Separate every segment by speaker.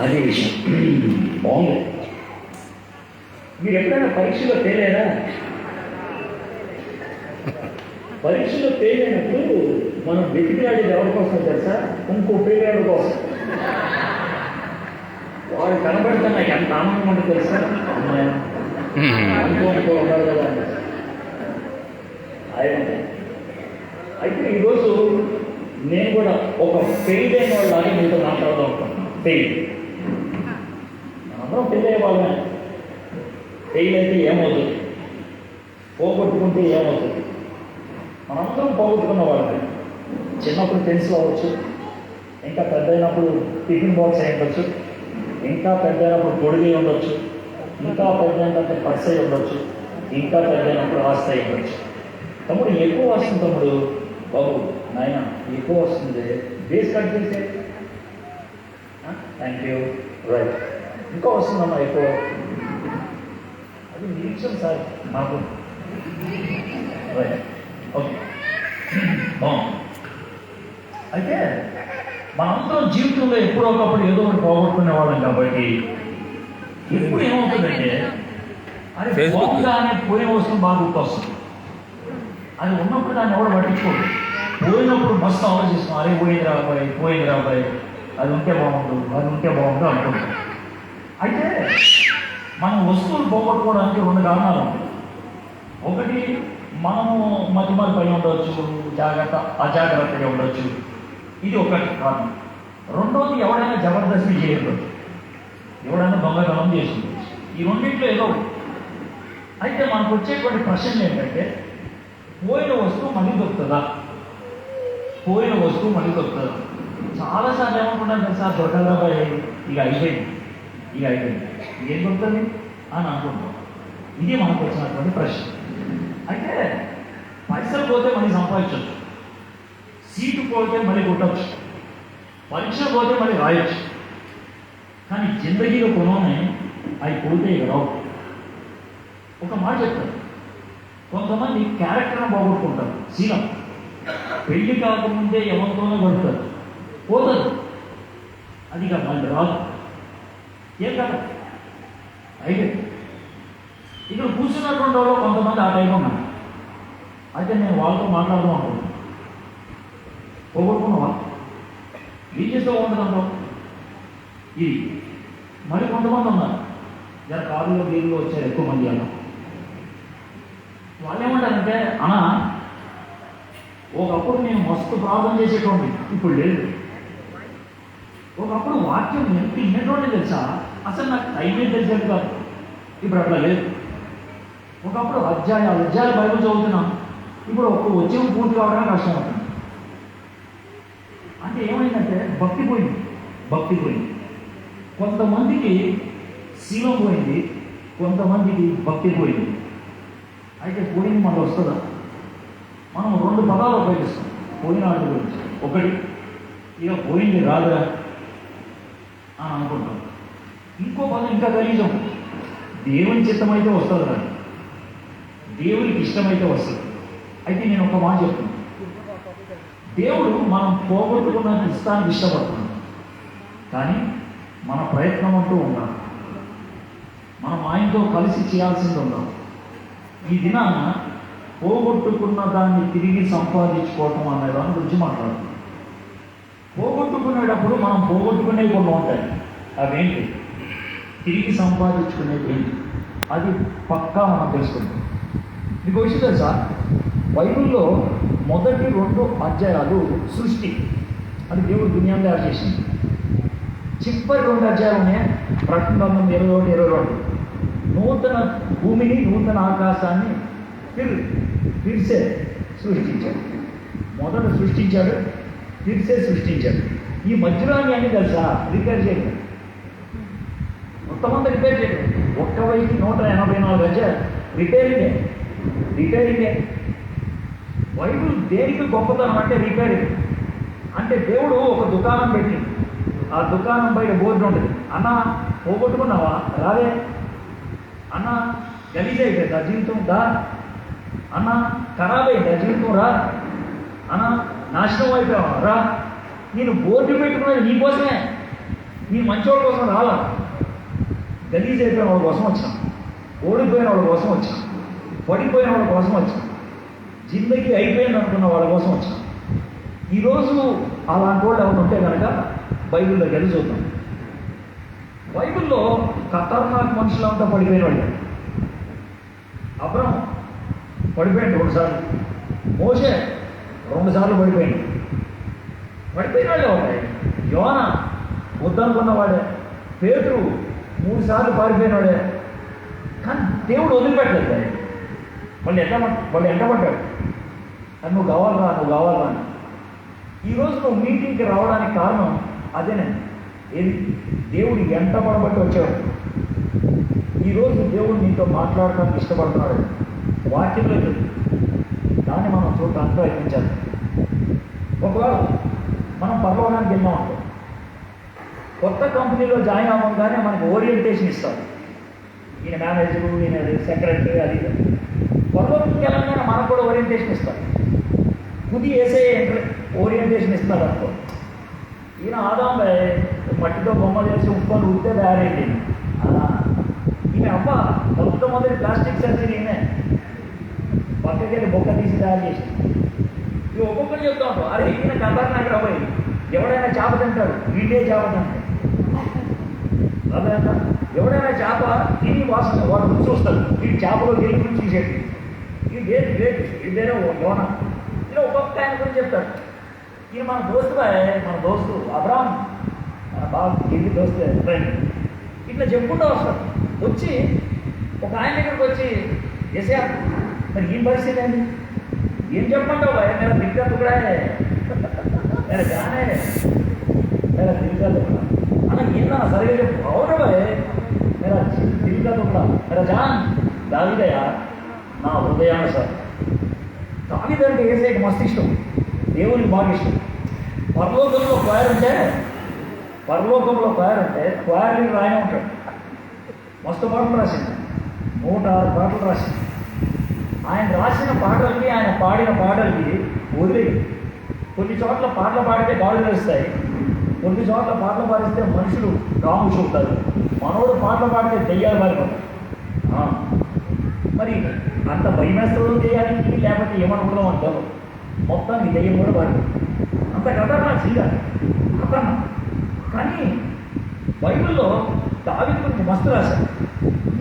Speaker 1: అది విషయం. బాగుంది. మీరు ఎప్పుడైనా పరీక్షలో ఫెయిల్ అయ్యారా? పరీక్షలో ఫెయిల్ అయినప్పుడు మనం వెతికిలాడేది ఎవరి కోసం తెలుసా? ఇంకో ఫెయిల్ అయ్యే కోసం. వాడు కనబడితే నాకు ఎంత ఆనందం అంటే తెలుసా? అమ్మాయి అనుకో ఉండాలి కదా. అయితే ఈరోజు నేను కూడా ఒక ఫెయిల్ అయిన వాళ్ళని మీతో మాట్లాడదాం అనుకుంటున్నాను. ఫెయిల్, మనందరం ఫెయిల్ అయ్యే వాళ్ళమే. ఫెయిల్ అయితే ఏమవుతుంది, పోగొట్టుకుంటే ఏమవుతుంది? మనందరం పోగొట్టుకున్న వాళ్ళమే. చిన్నప్పుడు పెన్సిల్ అవ్వచ్చు, ఇంకా పెద్ద అయినప్పుడు టిఫిన్ బాక్స్ అయి ఉండొచ్చు, ఇంకా పెద్ద అయినప్పుడు పొడిగి ఉండొచ్చు, ఇంకా పెద్ద అయినప్పుడు పర్స్ అయి ఉండొచ్చు, ఇంకా పెద్ద అయినప్పుడు ఆస్తి అయి ఉండొచ్చు. తమ్ముడు ఎక్కువ వస్తుంది, తమ్ముడు బాబు నాయన ఎక్కువ వస్తుంది, బేస్ కట్ చేస్తే థ్యాంక్ యూ రైట్. ఇంకా వస్తుందమ్మా ఎక్కువ, అది నిరీక్షణ సార్ మాకు. రైట్, ఓకే, బాగుంది. అయితే మనందరం జీవితంలో ఎప్పుడో ఒకప్పుడు ఏదో ఒకటి పోగొట్టుకునే వాళ్ళం కాబట్టి ఇప్పుడు ఏమవుతుందంటే అది బాగుందా అనే పోయిన వస్తువు బాగా గుర్తొస్తుంది. అది ఉన్నప్పుడు దాన్ని ఎవరు పట్టించుకోడు. పోయినప్పుడు మస్తు ఆలోచిస్తాం, అరే పోయింది రాబాయి, అది ఉంటే బాగుండు అనుకుంటాం. అయితే మనం వస్తువులు పోగొట్టుకోవడానికి రెండు కారణాలు ఉంటాయి. ఒకటి, మనము మధ్య పై ఉండవచ్చు, అజాగ్రత్తగా ఉండొచ్చు, ఇది ఒకటి కారణం. రెండోది, ఎవడైనా జబర్దస్తి చేయవచ్చు, ఎవడైనా దొంగతనం చేసి ఉండొచ్చు. ఈ రెండింటిలో ఏదో. అయితే మనకు వచ్చేటువంటి ప్రశ్న ఏంటంటే, పోయిన వస్తువు మళ్ళీ దొరుకుతుందా? చాలాసార్లు ఏమనుకుంటాను తెలుసా, దొరకదాబాయి ఇక అయిపోయింది ఏం దొరుకుతుంది అని అనుకుంటాం. ఇది మనకు వచ్చినటువంటి ప్రశ్న. అయితే పైసలు పోతే మళ్ళీ సంపాదించవచ్చు, సీటు పోతే మళ్ళీ కొట్టవచ్చు, పరీక్ష పోతే మళ్ళీ రాయొచ్చు. కానీ జిందగీలో కొనోనే అవి పోతే ఇక రావు. ఒక మాట చెప్తాను, కొంతమంది క్యారెక్టర్ను పోగొట్టుకుంటారు. శీలం పెళ్లి కాకముందే ఎవరితోనో పడుతుంది, పోతుంది, అది ఇక మళ్ళీ రాదు. ఏం కాదు. అయితే ఇక్కడ కూర్చున్నటువంటి వాళ్ళు కొంతమంది ఆ టైంలో ఉన్నారు. అయితే నేను వాళ్ళతో మాట్లాడదాం అనుకుంటున్నాను. పోగొట్టుకున్నావా? ఏం చేస్తూ ఉంటుందంటావు? ఇది మరి కొంతమంది ఉన్నారు, జర కారులో గీరులో వచ్చారు ఎక్కువ మంది అన్న. వాళ్ళు ఏమంటారంటే, అన్నా ఒకప్పుడు నేను మస్తు ప్రార్థన చేసేటువంటి, ఇప్పుడు లేదు. ఒకప్పుడు వాక్యం ఎంత ఇన్నటువంటి తెలుసా, అసలు నాకు టైమే తెలిసేది కాదు, ఇప్పుడు అట్లా లేదు. ఒకప్పుడు అధ్యాయాలు బైబిల్ చదువుతున్నాం, ఇప్పుడు ఒక్క వచ్చేం పూర్తి కావడానికి కష్టం అవుతుంది. అంటే ఏమైందంటే భక్తి పోయింది. కొంతమందికి శీలం పోయింది, కొంతమందికి భక్తి పోయింది. అయితే పోయింది మనకు వస్తుందా? మనం రెండు పదాలు ఉపయోగిస్తాం పోయిన వాటి గురించి. ఒకటి, ఇక పోయింది రాదురా అని అనుకుంటాం. ఇంకో పదం ఇంకా గలీజం, దేవుని చిత్తమైతే వస్తుంది రాదు, దేవునికి ఇష్టమైతే వస్తుంది. అయితే నేను ఒక మాట చెప్తున్నాను, దేవుడు మనం పోగొట్టుకున్న ఇష్టానికి ఇష్టపడుతున్నాడు, కానీ మన ప్రయత్నం అంటూ ఉండాలి. మనం ఆయనతో కలిసి చేయాల్సింది ఉండాలి. ఈ దినాన పోగొట్టుకున్న దాన్ని తిరిగి సంపాదించుకోవటం అనే దాని గురించి మాట్లాడుతున్నాం. పోగొట్టుకునేటప్పుడు మనం పోగొట్టుకునేవి కొన్ని ఉంటాయి, అవేంటి? తిరిగి సంపాదించుకునేది ఏంటి? అది పక్కా మనం తెలుసుకుంటాం. మీకు విషయం తెలుసా, బైబిల్లో మొదటి 2 అధ్యాయాలు సృష్టి, అది దేవుడు దునియాను తయారు చేసింది. చివరి 2 అధ్యాయాలు ఉన్నాయి, ప్రకటన 21-22. నూతన భూమిని, నూతన ఆకాశాన్ని ఫిర్సే సృష్టించాడు. మొదట సృష్టించాడు, ఫిర్సే సృష్టించాడు. ఈ మధ్యలో అన్ని తెలుసా రిపేర్ చేయడం, మొత్తం రిపేర్ చేయడం. 1,184 అధ్యాయాలు రిపేరింగే. బైబిల్ దేనికి గొప్పతనం అంటే రిపేరింగ్. అంటే దేవుడు ఒక దుకాణం పెట్టి, ఆ దుకాణం బయట బోర్డు ఉంటుంది, అన్న పోగొట్టుకున్నావా రాదే, అన్న గలీజ్ అయిపోయింది ఆ జీవితం దా, అన్న ఖరాబ్ అయింది ఆ జీవితం రా, అన్న నాశనం అయిపోయావా రా. నేను బోర్డు పెట్టుకున్నది నీకోసమే, నీ మంచోళ్ళ కోసం రాలా, గలీజ్ అయిపోయిన వాళ్ళ కోసం వచ్చాం, ఓడిపోయిన వాళ్ళ కోసం వచ్చాం, పడిపోయిన వాళ్ళ కోసం వచ్చాం, జిందగీ అయిపోయింది అనుకున్న వాళ్ళ కోసం వచ్చాం. ఈరోజు అలాంటి వాళ్ళు ఎవరు ఉంటే కనుక బైబిల్లో గెలి చూద్దాం. బైబిల్లో ఖతర్నాక్ మనుషులంతా పడిపోయిన వాళ్ళు. అబ్రహం పడిపోయింది 2 సార్లు, మోషే 2 సార్లు పడిపోయింది. పడిపోయిన వాళ్ళే ఉన్నాయి. యోన వద్దనుకున్నవాడే, పేతురు 3 సార్లు పారిపోయినవాడే. కానీ దేవుడు వదిలిపెట్టలేదు. వాళ్ళు ఎంటబడ్డాడు, అది నువ్వు కావాలరా అని. ఈరోజు నువ్వు మీటింగ్కి రావడానికి కారణం అదేనండి. ఏది? దేవుడు ఎంటబడబట్టి వచ్చాడు. ఈరోజు దేవుడు నీతో మాట్లాడటానికి ఇష్టపడుతున్నాడు. వాక్యంలో దాన్ని మనం చూడటానికి ప్రయత్నించాలి. ఒకవేళ మనం పరలోకానికి వెళ్ళాం అనుకో, కొత్త కంపెనీలో జాయిన్ అవ్వగానే మనకు ఓరియంటేషన్ ఇస్తారు. ఈయన మేనేజరు, ఈయన సెక్రటరీ, అది పరలోకానికి వెళ్ళగానే మనకు కూడా ఓరియంటేషన్ ఇస్తారు. తుది వేసే ఓరియంటేషన్ ఇస్తారు అనుకో. ఈయన ఆదాం మట్టితో బొమ్మ చేసి ఉప్పుకొని ఉడితే తయారైంది. ఈయన అబ్బ మొట్టమొదటి ప్లాస్టిక్ సర్జరీ ఈయనే పక్కకెళ్ళి బొక్క తీసి తయారు చేసి ఇవి ఒక్కొక్కరు చెప్తా ఉంటాం. అరే ఈయన ఖతర్నాక్ రాబోయి, ఎవడైనా చేప తింటాడు, వీడే చేప తింటాడు. అదే అంట, ఎవడైనా చేప తిని వాసన వాడు రుచి చూస్తాడు. వీడి చేపలో గెలి రుచి చూసేది. ఇది గ్రేట్ గ్రేట్, ఇదేనా యోన. ఇలా ఒక్కొక్క ఆయన గురించి చెప్తాడు. ఈయన మన దోస్తు అబ్రాహం, మన బాగా గిరి దోస్తే ఫ్రెండ్. ఇట్లా చెప్పుకుంటూ వస్తాడు. వచ్చి ఒక ఆయన దగ్గరికి వచ్చి, ఎసా మరి ఈ పరిస్థితి ఏంటి, ఏం చెప్పంటావు భయ, నేను దిగ్గా తుకడా నేను జానే నేను దిగ్గా తుకడా అన్న, ఏందా సరిగా చెప్పు. అవును భయ मेरा दिल का टुकड़ा, मेरा जान దావీదయ్య నా హృదయానుసారం. దావీదు అంటే యేసయ్యకి మస్తు ఇష్టం, దేవునికి బాగా ఇష్టం. పరలోకంలో క్వైర్ ఉంటే క్వైర్ని రాయనే ఉంటాడు. మస్తు పాటలు రాసింది, 106 పాటలు రాసింది. ఆయన రాసిన పాటలకి, ఆయన పాడిన పాటలకి వదిలి కొన్ని చోట్ల పాటలు పాడితే గాళ్ళు తెలుస్తాయి, కొన్ని చోట్ల పాటలు పాడిస్తే మనుషులు రాము చూపుతారు. మనోడు పాటలు పాడితే దెయ్యాలు పారిపోతారు. మరి అంత భయమేస్తూ దెయ్యానికి, లేకపోతే ఏమనుకుందాం అంటారు, మొత్తానికి దెయ్యం కూడా పారిపోతుంది. అంత ఖతర్నాక్ చెయ్యాలి, ఖతర్నాక్. కానీ బైబిల్లో దావీదు గురించి మస్తు రాశారు.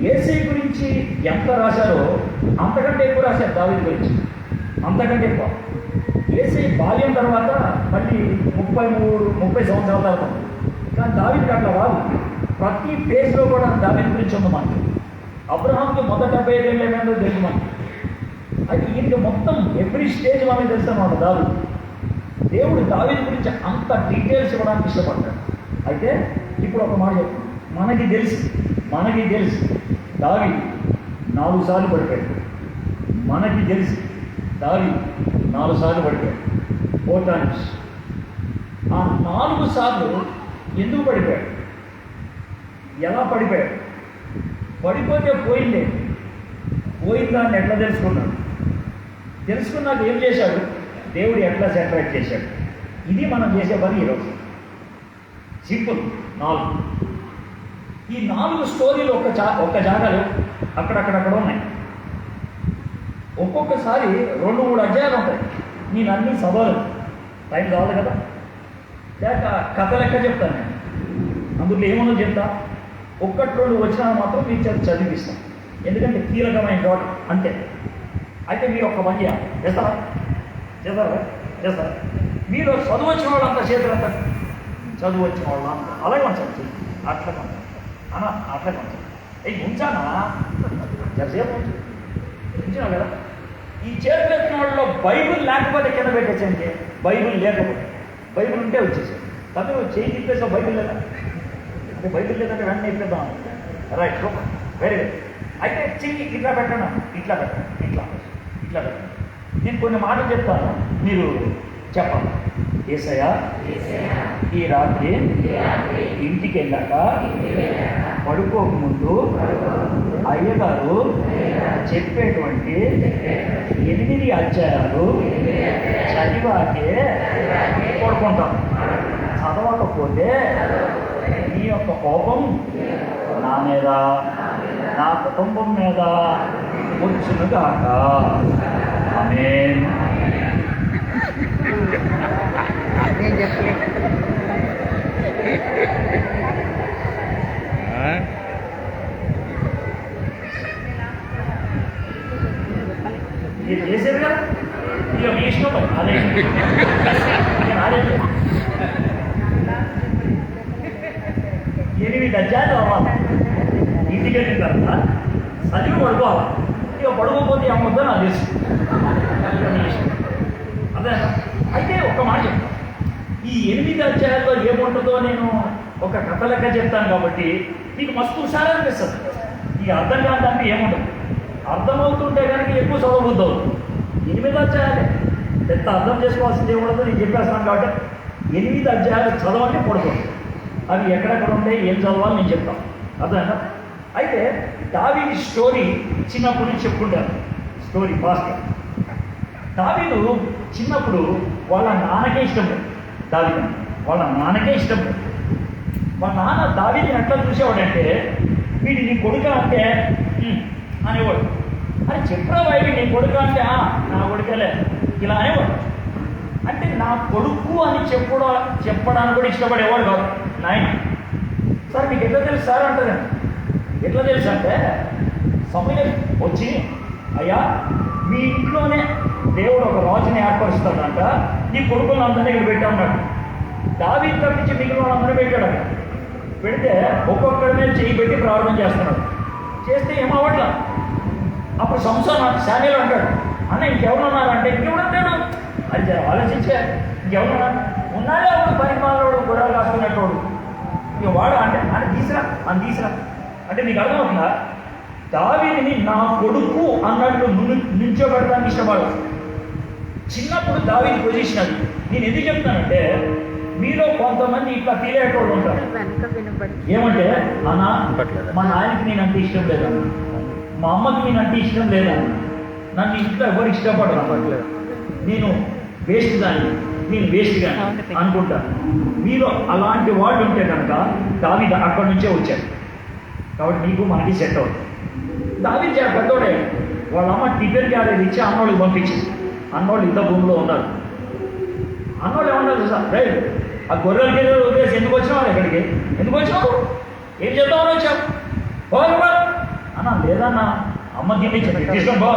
Speaker 1: యేసయ్య గురించి ఎంత రాశారో అంతకంటే ఎక్కువ రాశారు దావీదు గురించి, అంతకంటే ఎక్కువ. యేసయ్య బాల్యం తర్వాత మళ్ళీ 30 సంవత్సరాల తర్వాత. కానీ దావీదుకి అట్లా రాదు. ప్రతి పేజ్లో కూడా దావీదు గురించి ఉంది మనకి. అబ్రహాంకి మొదట 75 ఏళ్ళు ఏమైందో తెలుసు మనకి. అయితే ఈయనకి మొత్తం ఎవ్రీ స్టేజ్ మనకి తెలుస్తామన్నమాట దావీదు. దేవుడు దావీదు గురించి అంత డీటెయిల్స్ ఇవ్వడానికి ఇష్టపడతాడు. అయితే ఇప్పుడు ఒక మాట చెప్తాను, మనకి తెలుసు దావీదు 4 సార్లు పడిపోయాడు. మనకి తెలుసు దావీదు 4 సార్లు పడిపోయాడు. 4 times. ఆ 4 సార్లు ఎందుకు పడిపోయాడు, ఎలా పడిపోయాడు, పడిపోతే పోయిందాన్ని ఎట్లా తెలుసుకున్నాక ఏం చేశాడు, దేవుడు ఎట్లా సెపరేట్ చేశాడు. ఇది మనం చేసే పని ఈరోజు. సింపుల్ 4. ఈ 4 స్టోరీలు ఒక్క జాగాలు అక్కడక్కడ ఉన్నాయి. ఒక్కొక్కసారి 2-3 అధ్యాయాలు ఉంటాయి. నేను అన్ని సభలు టైం కావాలి కదా, లేక కథ లెక్క చెప్తాను నేను. అందులో ఏమన్నా చెప్తా, 1-2 వచనాలు మాత్రం మీకు చదివిస్తాను, ఎందుకంటే కీలకమైన చోట అంతే. అయితే మీరు ఒక్క పని చేస్తారా మీరు చదువు వచ్చిన వాళ్ళు అంతా చేతులంతా, చదువు వచ్చిన వాళ్ళు అంతా అలాగే ఉంచాలి, అట్లా కొంచెం ఉంచానా జరసేపు ఉంచినా కదా. ఈ చేతులు ఎత్తిన వాళ్ళలో బైబిల్ లేకపోతే కింద పెట్టేసండి, బైబిల్ ఉంటే వచ్చేసాడు. తను చేయి తిప్పేసా, బైబిల్ లేదా అంటే బైబిల్ లేదంటే వెంటనే ఇప్పేద్దాం. Right, very good. అయితే చెయ్యి ఇట్లా పెట్టండి, ఇట్లా పెట్టండి. నేను కొన్ని మాటలు చెప్తాను, మీరు చెప్పండి. యేసయ్యా ఈ రాత్రి ఇంటికి వెళ్ళాక పడుకోకముందు అయ్యగారు చెప్పేటువంటి 8 అధ్యాయాలు చదివాకే పడుకుంటాం. చదవకపోతే ఈ యొక్క కోపం నా మీద, నా కుటుంబం మీద వచ్చునుగాక. ఆమేన్. ఇది చేసేది కదా, ఇక మీ ఇష్టం. అదే అదే 8 అధ్యాయాలు అవ్వాలి. ఇంటికి వెళ్ళిన తర్వాత చదివి పడుకోవాలి. ఇక పడుకోకపోతే ఏమవుతుందో నాకు తెలుసు. అదే అయితే ఒక్క మాట చెప్తాను. ఈ 8 అధ్యాయాల్లో ఏముంటుందో నేను ఒక కథ లెక్క చెప్తాను కాబట్టి మీకు మస్తు హుషారు అనిపిస్తుంది. ఈ అర్థం కాదంటే ఏముండదు. అర్థమవుతుంటే కనుక ఎక్కువ చదవబుద్దు. 8 అధ్యాయాలే ఎంత అర్థం చేసుకోవాల్సింది ఏముండదు నేను చెప్పేస్తాను కాబట్టి 8 అధ్యాయాలు చదవండి పడుకోండి. అవి ఎక్కడెక్కడ ఉంటాయి, ఏం చదవాలి నేను చెప్తాను. అర్థమైనా? అయితే దావీదు స్టోరీ చిన్నప్పటి నుంచి చెప్పుకుంటారు. Story fast. దావీదు చిన్నప్పుడు వాళ్ళ నాన్నకే ఇష్టం లేదు. దావీదు వాళ్ళ నాన్నకే ఇష్టం లేదు. వాళ్ళ నాన్న దావీదుని ఎట్లా చూసేవాడంటే, వీడి నీ కొడుక అంటే అనేవాడు. అని చెప్పరా బాయ్ నీ కొడుక అంటే నా కొడుకలే ఇలా అనేవాడు. అంటే నా కొడుకు అని చెప్పడానికి కూడా ఇష్టపడేవాడు కాదు నాయన. సార్ మీకు ఎట్లా తెలుసు సార్ అంటారు. ఎట్లా తెలుసు అంటే సమయం వచ్చి, అయ్యా మీ ఇంట్లోనే దేవుడు ఒక రాజుని ఏర్పరుస్తాడంట, నీ కొడుకులను అందరినీ ఇక్కడ పెట్టామన్నాడు. దావీదు తప్పించి మిగిలిన వాళ్ళందరూ పెట్టాడు. పెడితే ఒక్కొక్కడి మీద చేయి పెట్టి ప్రారంభం చేస్తున్నాడు. చేస్తే ఏమవ్వట్లా. అప్పుడు శామ్యూయల్ అంటాడు, అన్న ఇంకెవరున్నారంటే ఇంకెవడంటాడు. అది ఆలోచించే ఇంకెవరున్నారు ఉన్నాడే వాడు పరిమాణంలో గొడవలు కాసుకునేటోడు. ఇక వాడు అంటే అని తీసురా అంటే మీకు అర్థమవుతుందా? దావీదుని నా కొడుకు అన్నట్టు నిల్చోబెడతానికి ఇష్టపడదు. చిన్నప్పుడు దావీదు పొజిషన్ అది. నేను ఎందుకు చెప్తానంటే మీలో కొంతమంది ఇట్లా ఫీల్ అయ్యేటోళ్ళు ఉంటారు. ఏమంటే అన్నా మా నాయనకి నేనంటే ఇష్టం లేదన్న, మా అమ్మకి నేనంటే ఇష్టం లేదన్న, నన్ను ఇంట్లో ఎవరు ఇష్టపడరు, నేను వేస్ట్ కానీ అనుకుంటాను. మీరు అలాంటి వాళ్ళు ఉంటే కనుక దావీదు అక్కడి నుంచే వచ్చారు. కాబట్టి నీకు మనకి సెట్ అవుతుంది. దావీదు పెద్దోడే. వాళ్ళ అమ్మ టిఫిన్ క్యారేజ్ ఇచ్చి అన్నోళ్ళకి పంపించింది. అన్నోళ్ళు ఇంత భూమిలో ఉన్నారు. అన్నోళ్ళు ఏమన్నారు సార్, రైట్ ఆ గొర్రెలకి వదిలేసి ఎందుకు వచ్చినావు ఎక్కడికి, ఎందుకు వచ్చావు, ఏం చేద్దామని వచ్చావు అన్నా. లేదన్నా అమ్మ తినిపించింది తీసుకొని బా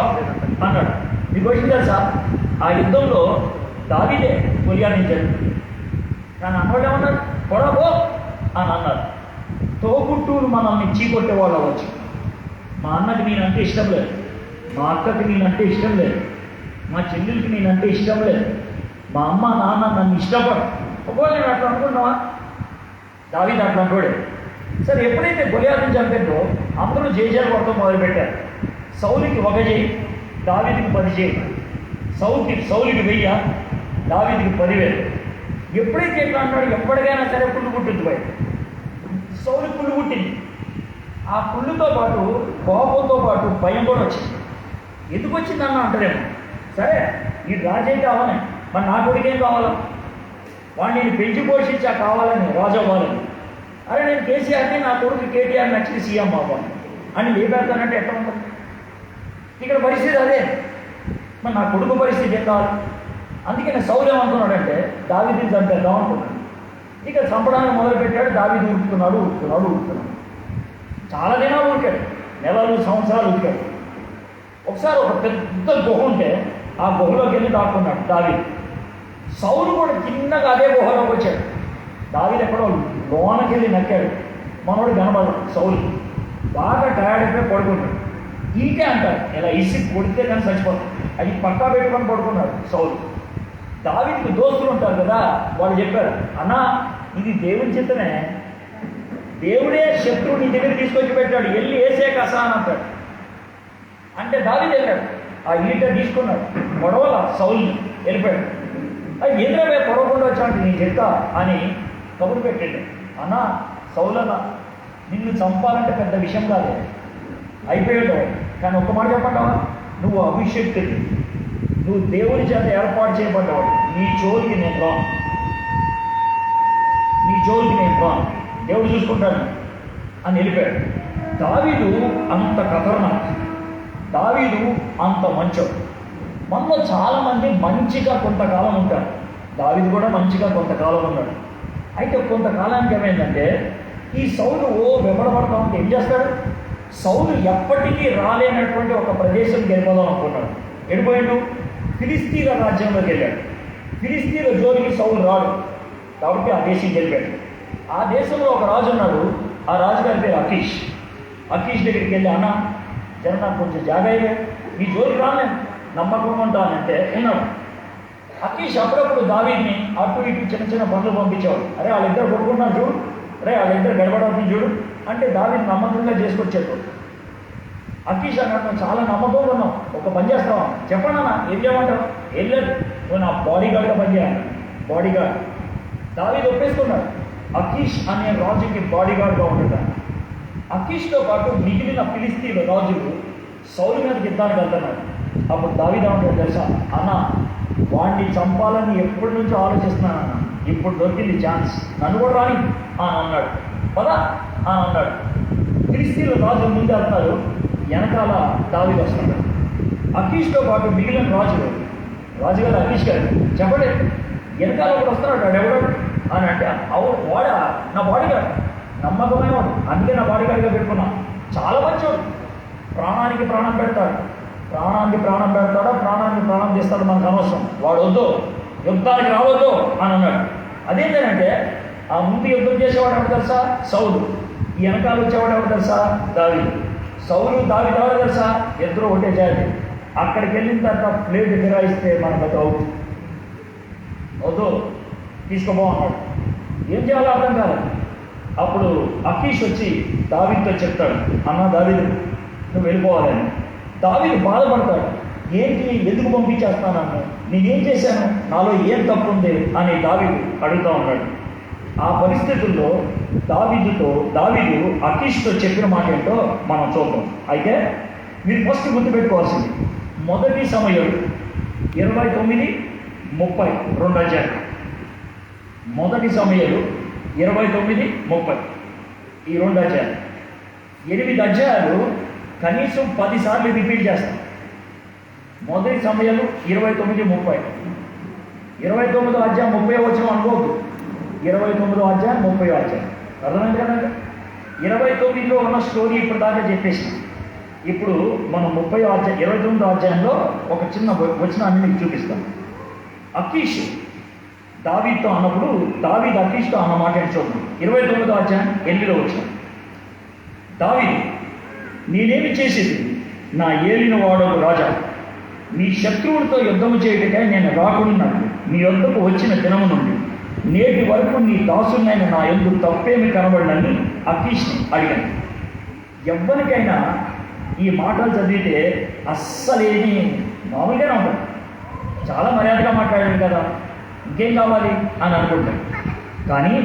Speaker 1: అన్నాడు. మీకు వచ్చింది తెలుసా, ఆ యుద్ధంలో దావీదే కొలియాడించాడు. కానీ అన్నోళ్ళు ఏమన్నారు, పొడబో అని అన్నారు. తోబుట్టువులు మనల్ని చీకొట్టే వాళ్ళు అవ్వచ్చు. మా అన్నకి నేనంటే ఇష్టం లేదు, మా అక్కకి నేనంటే ఇష్టం లేదు, మా చెల్లెలకి నేనంటే ఇష్టం లేదు, మా అమ్మ నాన్న నన్ను ఇష్టపడు. ఒకవేళ నేను అట్లా అనుకున్నావా? దావీదు అట్లా అంటాడే. సరే ఎప్పుడైతే గొలియాతుని చంపారో అందరూ జయజాలు కొడతాం మొదలుపెట్టారు. సౌలుకి 1 చేయి, దావీదుకి 10 చేయి. సౌలుకి 1000, దావీదుకి 10,000. ఎప్పుడైతే ఎట్లా అంటాడు, ఎప్పటికైనా సరే పుల్లు పుట్టింది బయట. సౌలు పుల్లు పుట్టింది. ఆ పుల్లుతో పాటు కోపంతో పాటు భయం కూడా వచ్చింది. ఎందుకు వచ్చిందన్న అంటారేమో. సరే ఈ రాజే కావాలి, మరి నా కొడుకేం కావాలా, వాడిని నేను పెంచి పోషించా కావాలని రాజు అవ్వాలని. అరే నేను కేసీఆర్ని, నా కొడుకు కేటీఆర్ నచ్చి సీఎం అవ్వాలి అని లేపెడతానంటే ఎట్లా ఉంటుంది? ఇక్కడ పరిస్థితి అదే. మరి నా కొడుకు పరిస్థితి ఏం కావాలి? అందుకే నేను సౌలు ఏమనుకున్నాడంటే దావీదుని చంపేద్దాం అనుకున్నాడు. ఇక చంపడానికి మొదలుపెట్టాడు. దావీదు ఉరుకుతున్నాడు. చాలా దినాలు ఉరికాడు, నెలలు సంవత్సరాలు ఉరికాడు. ఒకసారి ఒక పెద్ద గుహ ఉంటే ఆ గుహలోకి వెళ్ళి దాక్కున్నాడు దావీదు. సౌలు కూడా చిన్నగా అదే గుహలోకి వచ్చాడు. దావీదు ఎక్కడో లోనకి వెళ్ళి నక్కాడు. మనోడు కనబడదు. సౌలు బాగా టయర్డ్ అయిపోయి పడుకుంటాడు. ఈకే అంటారు, ఇలా ఇసి కొడితే కానీ చచ్చిపోతాడు. అది పక్కా పెట్టుకొని పడుకున్నాడు సౌలు. దావీదుకి దోస్తులు ఉంటారు కదా, వాళ్ళు చెప్పారు, అన్నా ఇది దేవుని చిత్తమే, దేవుడే శత్రువు నీ దగ్గర తీసుకొచ్చి పెట్టాడు, వెళ్ళి వేసే కసా అని అంటాడు. అంటే దావీదు వెళ్ళాడు. ఆ ఈట తీసుకున్నాడు, గొడవల సౌల్ని వెళ్ళిపోయాడు. అది ఎదురవే పొడవకుండా వచ్చాడు, నేను చెప్తా అని కబురు పెట్టాడు. అన్నా సౌలన్న నిన్ను చంపాలంటే పెద్ద విషయం కాదు, అయిపోయాడు. కానీ ఒక్క మాట చెప్పంటావా, నువ్వు అభిషేక్తుడి, నువ్వు దేవుని చేత ఏర్పాటు చేయబడ్డావు, నీ జోలికి నేను రాను. దేవుడు చూసుకుంటాడు అని వెళ్ళిపోయాడు. దావీదు అంత ఖతర్నాక్, దావీదు అంత మంచోడు. మనలో చాలామంది మంచిగా కొంతకాలం ఉంటారు. దావీదు కూడా మంచిగా కొంతకాలం ఉన్నాడు. అయితే కొంతకాలానికి ఏమైందంటే ఈ సౌలు వెంబడబడతా ఉంటే ఏం చేస్తాడు? సౌలు ఎప్పటికీ రాలేనటువంటి ఒక ప్రదేశంకి వెళ్ళిపోదాం అనుకుంటాడు. వెళ్ళిపోయాడు, ఫిలిస్తీన్ల రాజ్యంలోకి వెళ్ళాడు. ఫిలిస్తీన్ల జోలికి సౌలు రాడు కాబట్టి ఆ దేశం వెళ్ళిపోయాడు. ఆ దేశంలో ఒక రాజు ఉన్నాడు. ఆ రాజుగారి పేరు అకీష్. అకీష్ దగ్గరికి వెళ్ళి, అన్న జర నాకు కొంచెం జాగ్రత్త, నీ జోలికి రాలేను, నమ్మకం ఉంటానంటే ఉన్నాడు. అకీష్ అప్పుడప్పుడు దావీద్ని అటు ఇటు చిన్న చిన్న పనులు పంపించేవాడు. అరే వాళ్ళిద్దరు కొట్టుకుంటున్నాను చూడు, అరే వాళ్ళిద్దరు గడబడవుతుంది చూడు అంటే దావీద్ నమ్మకంగా చేసుకొచ్చాడు. అకీష్ అన్నాడు, మేము చాలా నమ్మకంగా ఉన్నాం, ఒక పని చేస్తావా? చెప్పండి అన్న, ఏం చేయమంటావు? ఏం లేదు, నువ్వు నా బాడీ గార్డ్గా పనిచేయాలి. బాడీ గార్డ్ దావీద్ ఒప్పేసుకున్నాడు. అకీష్ అనే రాజుకి బాడీ గార్డ్గా ఉండటాను. అకీష్తో పాటు మిగిలిన ఫిలిస్తీన్ల రాజులు సౌలు మీదకి యుద్ధానికి వెళ్తున్నారు. అప్పుడు దావీదు ఏమంటాడు తెలుసా? అన్న, వాడిని చంపాలని ఎప్పటి నుంచో ఆలోచిస్తున్నానన్న, ఇప్పుడు దొరికింది ఛాన్స్, నన్ను కూడా రాని అని అన్నాడు. పదా అని అన్నాడు. ఫిలిస్తీన్ల రాజులు ముందు వెళ్తారు, వెనకాల దావీదు వస్తున్నాడు. అకీష్తో పాటు మిగిలిన రాజుగారు అకీష్ గారు చెప్పండి, వెనకాల కూడా వస్తున్నాడు వాడు ఎవడు అని అంటే, అవును వాడా, నా బాడీగార్డ్, నమ్మకమే వాడు, అందుకే నా బాడీగార్డ్గా పెట్టుకున్నా, చాలా మంచివాడు, ప్రాణానికి ప్రాణం పెడతాడు, ప్రాణానికి ప్రాణం పెడతాడా, ప్రాణానికి ప్రాణం తీస్తాడు, మనకు అనవసరం, వాడు వద్దు, యుద్ధానికి రావద్దు అని అన్నాడు. అదేంటంటే ఆ ముందు యుద్ధం చేసేవాడు ఎవరు తెలుసా? సౌలు. ఈ వెనకాల వచ్చేవాడు ఎవరు తెలుసా? దావీదు. సౌలు దావీదు ఎవరు తెలుసా? ఇద్దరు ఒకటే జాతి. అక్కడికి వెళ్ళిన తర్వాత ప్లేట్ ఫిరాయిస్తే మనకు అవుట్, వద్దు తీసుకోబో అన్నాడు. ఏం చేయాలో అర్థం కాదు. అప్పుడు అకీష్ వచ్చి దావీదుతో చెప్తాడు, అన్న దావీదు నువ్వు వెళ్ళిపోవాలని. దావీదు బాధపడతాడు, ఏంటి ఎందుకు పంపించేస్తానన్ను, నేనేం చేశాను, నాలో ఏం తప్పు ఉంది అని దావీదు అడుగుతూ ఉన్నాడు. ఆ పరిస్థితుల్లో దావీదు అకీష్తో చెప్పిన మాట ఏంటో మనం చూద్దాం. అయితే మీరు ఫస్ట్ గుర్తుపెట్టుకోవాల్సింది, మొదటి సమయాలు 29-30 2 అధ్యాయాలు. మొదటి సమయాలు 29-30 ఈ 2 అధ్యాయాలు. 8 అధ్యాయాలు కనీసం 10 సార్లు రిపీట్ చేస్తాం. మొదటి సమయాలు 29-30, 29వ అధ్యాయం 30 వచనం అనుకోవద్దు, 29వ అధ్యాయం 30వ అధ్యాయం. అర్థమైంది కదండి? 29లో ఉన్న స్టోరీ ఇప్పుడు దాకా చెప్పేసాం. ఇప్పుడు మనం 30వ అధ్యాయం 29వ అధ్యాయంలో ఒక చిన్న వచనాన్ని మీకు చూపిస్తాం. అకీష్ దావీదుతో అన్నప్పుడు దావీదు అకీష్తో అన్న మాట ఏంటి చూడండి. 29వ అధ్యాయం 8లో వచ్చిన, దావీదు నేనేమి చేసేది, నా ఏలిన వాడొక రాజా, నీ శత్రువులతో యుద్ధము చేయటకై నేను రాకున్నాను, నీ యొద్దకు వచ్చిన దినము నుండి నేటి వరకు నీ దాసునైన నా యందు తప్పేమి కనబడినని అకీష్ని అడిగాను. ఎవ్వరికైనా ఈ మాటలు చదివితే అస్సలేమి మామూలుగానే ఉంటుంది, చాలా మర్యాదగా మాట్లాడాడు కదా, ఇంకేం కావాలి అని అనుకుంటాడు. కానీ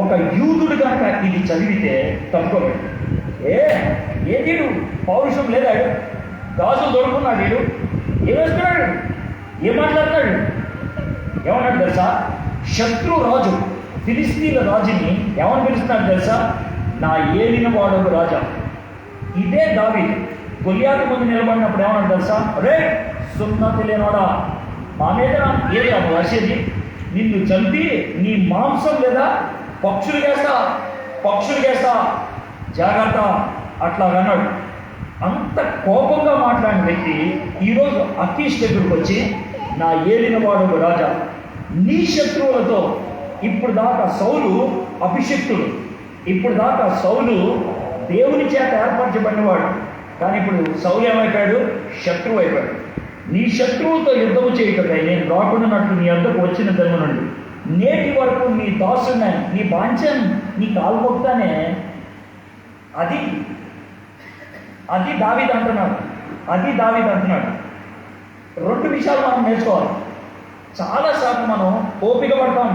Speaker 1: ఒక యూదుడు కనుక ఇది చదివితే తప్పుకోలేడు. ఏ వీడు పౌరుషం లేదా, గాజులు దొరుకున్నాడు, వీడు ఏమేస్తున్నాడు, ఏం మాట్లాడతాడు, ఏమన్నాడు తెలుసా? శత్రు రాజు ఫిలిస్తీన్ల రాజుని ఏమని పిలుస్తున్నాడు తెలుసా? నా ఏలిన వాడొక రాజా. ఇదే దావీదు గొలియాతు ముందు నిలబడినప్పుడు ఏమన్నాడు తెలుసా? రే సున్నతి లేనోడా, మా మీద ఏది అప్పుడు వచ్చేది, నిన్ను చంపి నీ మాంసం లేదా పక్షులు వేస్తా జాగ్రత్త అట్లా అన్నాడు. అంత కోపంగా మాట్లాడిన వ్యక్తి ఈరోజు అకీష్ దగ్గరకు వచ్చి, నా ఏలిన వాడొక రాజా, నీ శత్రువులతో, ఇప్పుడు దాకా సౌలు అభిషిక్తుడు, ఇప్పుడు దాకా సౌలు దేవుని చేత ఏర్పరచబడినవాడు, కానీ ఇప్పుడు సౌలు ఏమైపోయాడు? శత్రువు అయిపోయాడు. నీ శత్రువుతో యుద్ధము చేయటకై నేను రాకుండానట్లు నీ వద్దకు వచ్చిన దినము నుండి నేటి వరకు నీ దాసుని, నీ బాంఛన్, నీ కాల్పొక్తానే, అది దావీదు అంటున్నాడు. 2 విషయాలు మనం నేర్చుకోవాలి. చాలాసార్లు మనం ఓపిక పడతాం.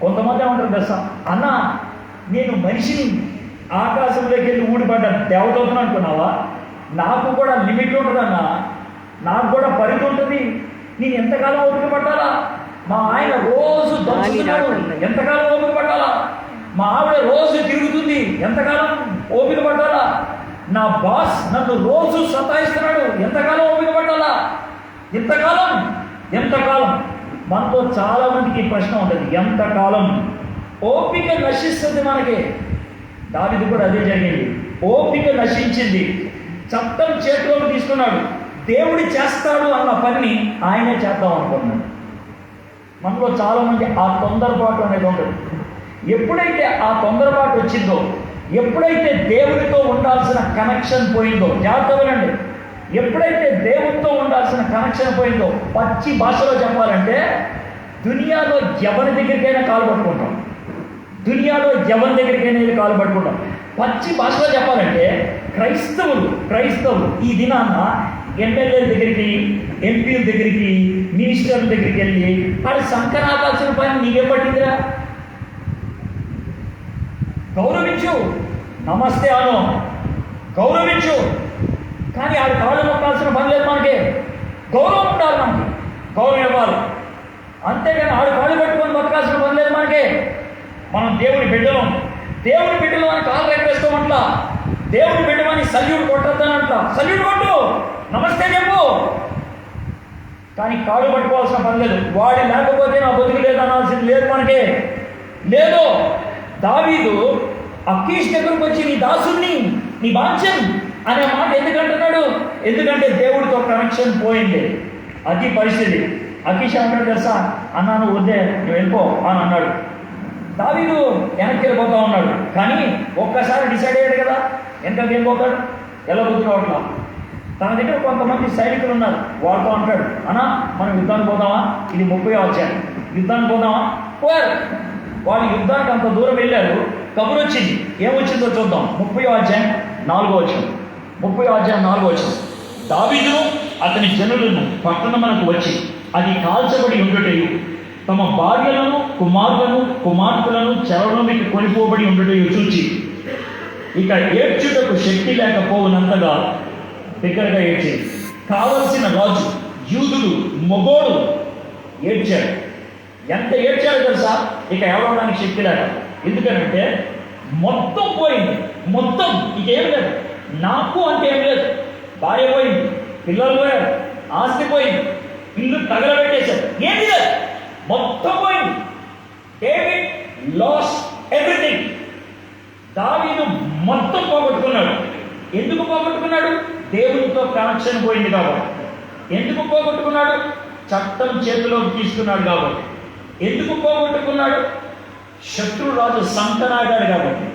Speaker 1: కొంతమంది ఏమంటారు తెలుసా? అన్న నేను మనిషిని, ఆకాశంలోకి వెళ్ళి ఊడిపడ్డ దేవతవుతున్నా అనుకున్నావా? నాకు కూడా లిమిట్ ఉంటుందన్నా, నాకు కూడా పరిధి ఉంటుంది, నేను ఎంతకాలం ఓపిక పట్టాలా? మా ఆయన రోజు దంచుతున్నాడు, ఎంతకాలం ఓపిక పట్టాలా? మా ఆవిడ రోజు తిరుగుతుంది, ఎంతకాలం ఓపిక పట్టాలా? నా బాస్ నన్ను రోజు సతాయిస్తున్నాడు, ఎంతకాలం ఓపిక పట్టాలా? ఎంతకాలం? మనతో చాలా మందికి ఈ ప్రశ్న ఉంటుంది, ఎంతకాలం? ఓపిక నశిస్తుంది మనకి. దావీదు కూడా అదే జరిగింది, ఓపిక నశించింది. చట్టం చేతిలోకి తీసుకున్నాడు, దేవుడు చేస్తాడు అన్న పని ఆయనే చేద్దాం అనుకున్నాడు. మనలో చాలామంది ఆ తొందరపాటు అనేది ఉండదు. ఎప్పుడైతే ఆ తొందరపాటు వచ్చిందో, ఎప్పుడైతే దేవుడితో ఉండాల్సిన కనెక్షన్ పోయిందో, జాగ్రత్త వినండి, ఎప్పుడైతే దేవుడితో ఉండాల్సిన కనెక్షన్ పోయిందో, పచ్చి భాషలో చెప్పాలంటే దునియాలో ఎవరి దగ్గరికైనా కాలు పట్టుకుంటాం, కాలు పట్టుకుంటాం. పచ్చి భాషలో చెప్పాలంటే క్రైస్తవులు ఈ దినాన్న ఎమ్మెల్యేల దగ్గరికి, ఎంపీల దగ్గరికి, మినిస్టర్ల దగ్గరికి వెళ్ళి వాడు సంకనాకాల్సిన పని నీకేం పట్టిందిరా? గౌరవించు, నమస్తే అను, గౌరవించు. కానీ ఆడు కాళ్ళు మొక్కాల్సిన పని లేదు మనకి. గౌరవం ఉండాలి, మనకి గౌరవం ఇవ్వాలి. అంతేగాని ఆడు కాళ్ళు పెట్టుకొని బతకాల్సిన పని లేదు మనకి. మనం దేవుడి బిడ్డలు అని కాళ్ళు ఎక్కవేసుకోమంటా, దేవుడి బిడ్డమని సల్యూట్ కొట్టద్దానంట. సల్యూట్ కొట్టు, నమస్తే చెప్పు, కానీ కాళ్ళు పట్టుకోవాల్సిన పని లేదు. వాడి లేకపోతే నా బతుకు లేదు అనాల్సింది లేదు మనకి. లేదు. దావీదు అకీష్ దగ్గరకు వచ్చి నీ దాసుని, నీ బాంచన్ అనే మాట ఎందుకంటున్నాడు? ఎందుకంటే దేవుడితో కనెక్షన్ పోయింది. అది పరిస్థితి. అకీష్ అంటాడు తెలుసా, అన్నా నువ్వు వద్దే, నువ్వు వెళ్ళిపో అని అన్నాడు. దావీదు వెనక్కి వెళ్ళిపోతా ఉన్నాడు, కానీ ఒక్కసారి డిసైడ్ అయ్యాడు కదా వెనకకి వెళ్ళిపోతాడు. ఎలా గుర్తుకోవట్లా? తన దగ్గర కొంతమంది సైనికులు ఉన్నారు, వాళ్ళతో అంటాడు, అన్నా మనం యుద్ధానికి పోదామా? ఇది 30వ అధ్యాయం. యుద్ధానికి పోదామా? పోయారు. వాళ్ళు యుద్ధానికి అంత దూరం వెళ్ళారు. కబురు వచ్చింది, ఏమొచ్చిందో చూద్దాం. 30వ అధ్యాయం 4వ వచనం. 30వ అధ్యాయం 4వ వచనం. దావీదును అతని జనులను పట్టణమునకు వచ్చి అది కాల్చబడి ఉండుటయు, తమ భార్యలను, కుమార్తెలను చెరలోనికి కొనిపోబడి ఉండుటయు చూచి ఇక ఏడ్చుటకు శక్తి లేకపోవునంతగా దగ్గరగా ఏడ్చేది. కావలసిన రాజు యూదుడు మొగోడు ఏడ్చాడు. ఎంత ఏడ్చాడు తెలుసా? ఇక ఏడవడానికి శక్తి లేక. ఎందుకనంటే మొత్తం పోయింది, మొత్తం. ఇక ఏం లేదు, నాకు అంటే ఏం లేదు. భార్య పోయింది, పిల్లలు పోయారు, ఆస్తి పోయింది, ఇల్లు తగలబెట్టేశారు, ఏమి లేదు, మొత్తం పోయింది. David lost everything. దావీదు మొత్తం పోగొట్టుకున్నాడు. ఎందుకు పోగొట్టుకున్నాడు? దేవునితో కనెక్షన్ పోయింది కాబట్టి. ఎందుకు పోగొట్టుకున్నాడు? చట్టం చేతిలోకి తీసుకున్నాడు కాబట్టి. ఎందుకు పోగొట్టుకున్నాడు? శత్రురాజు సంకనాగాడు కాబట్టి.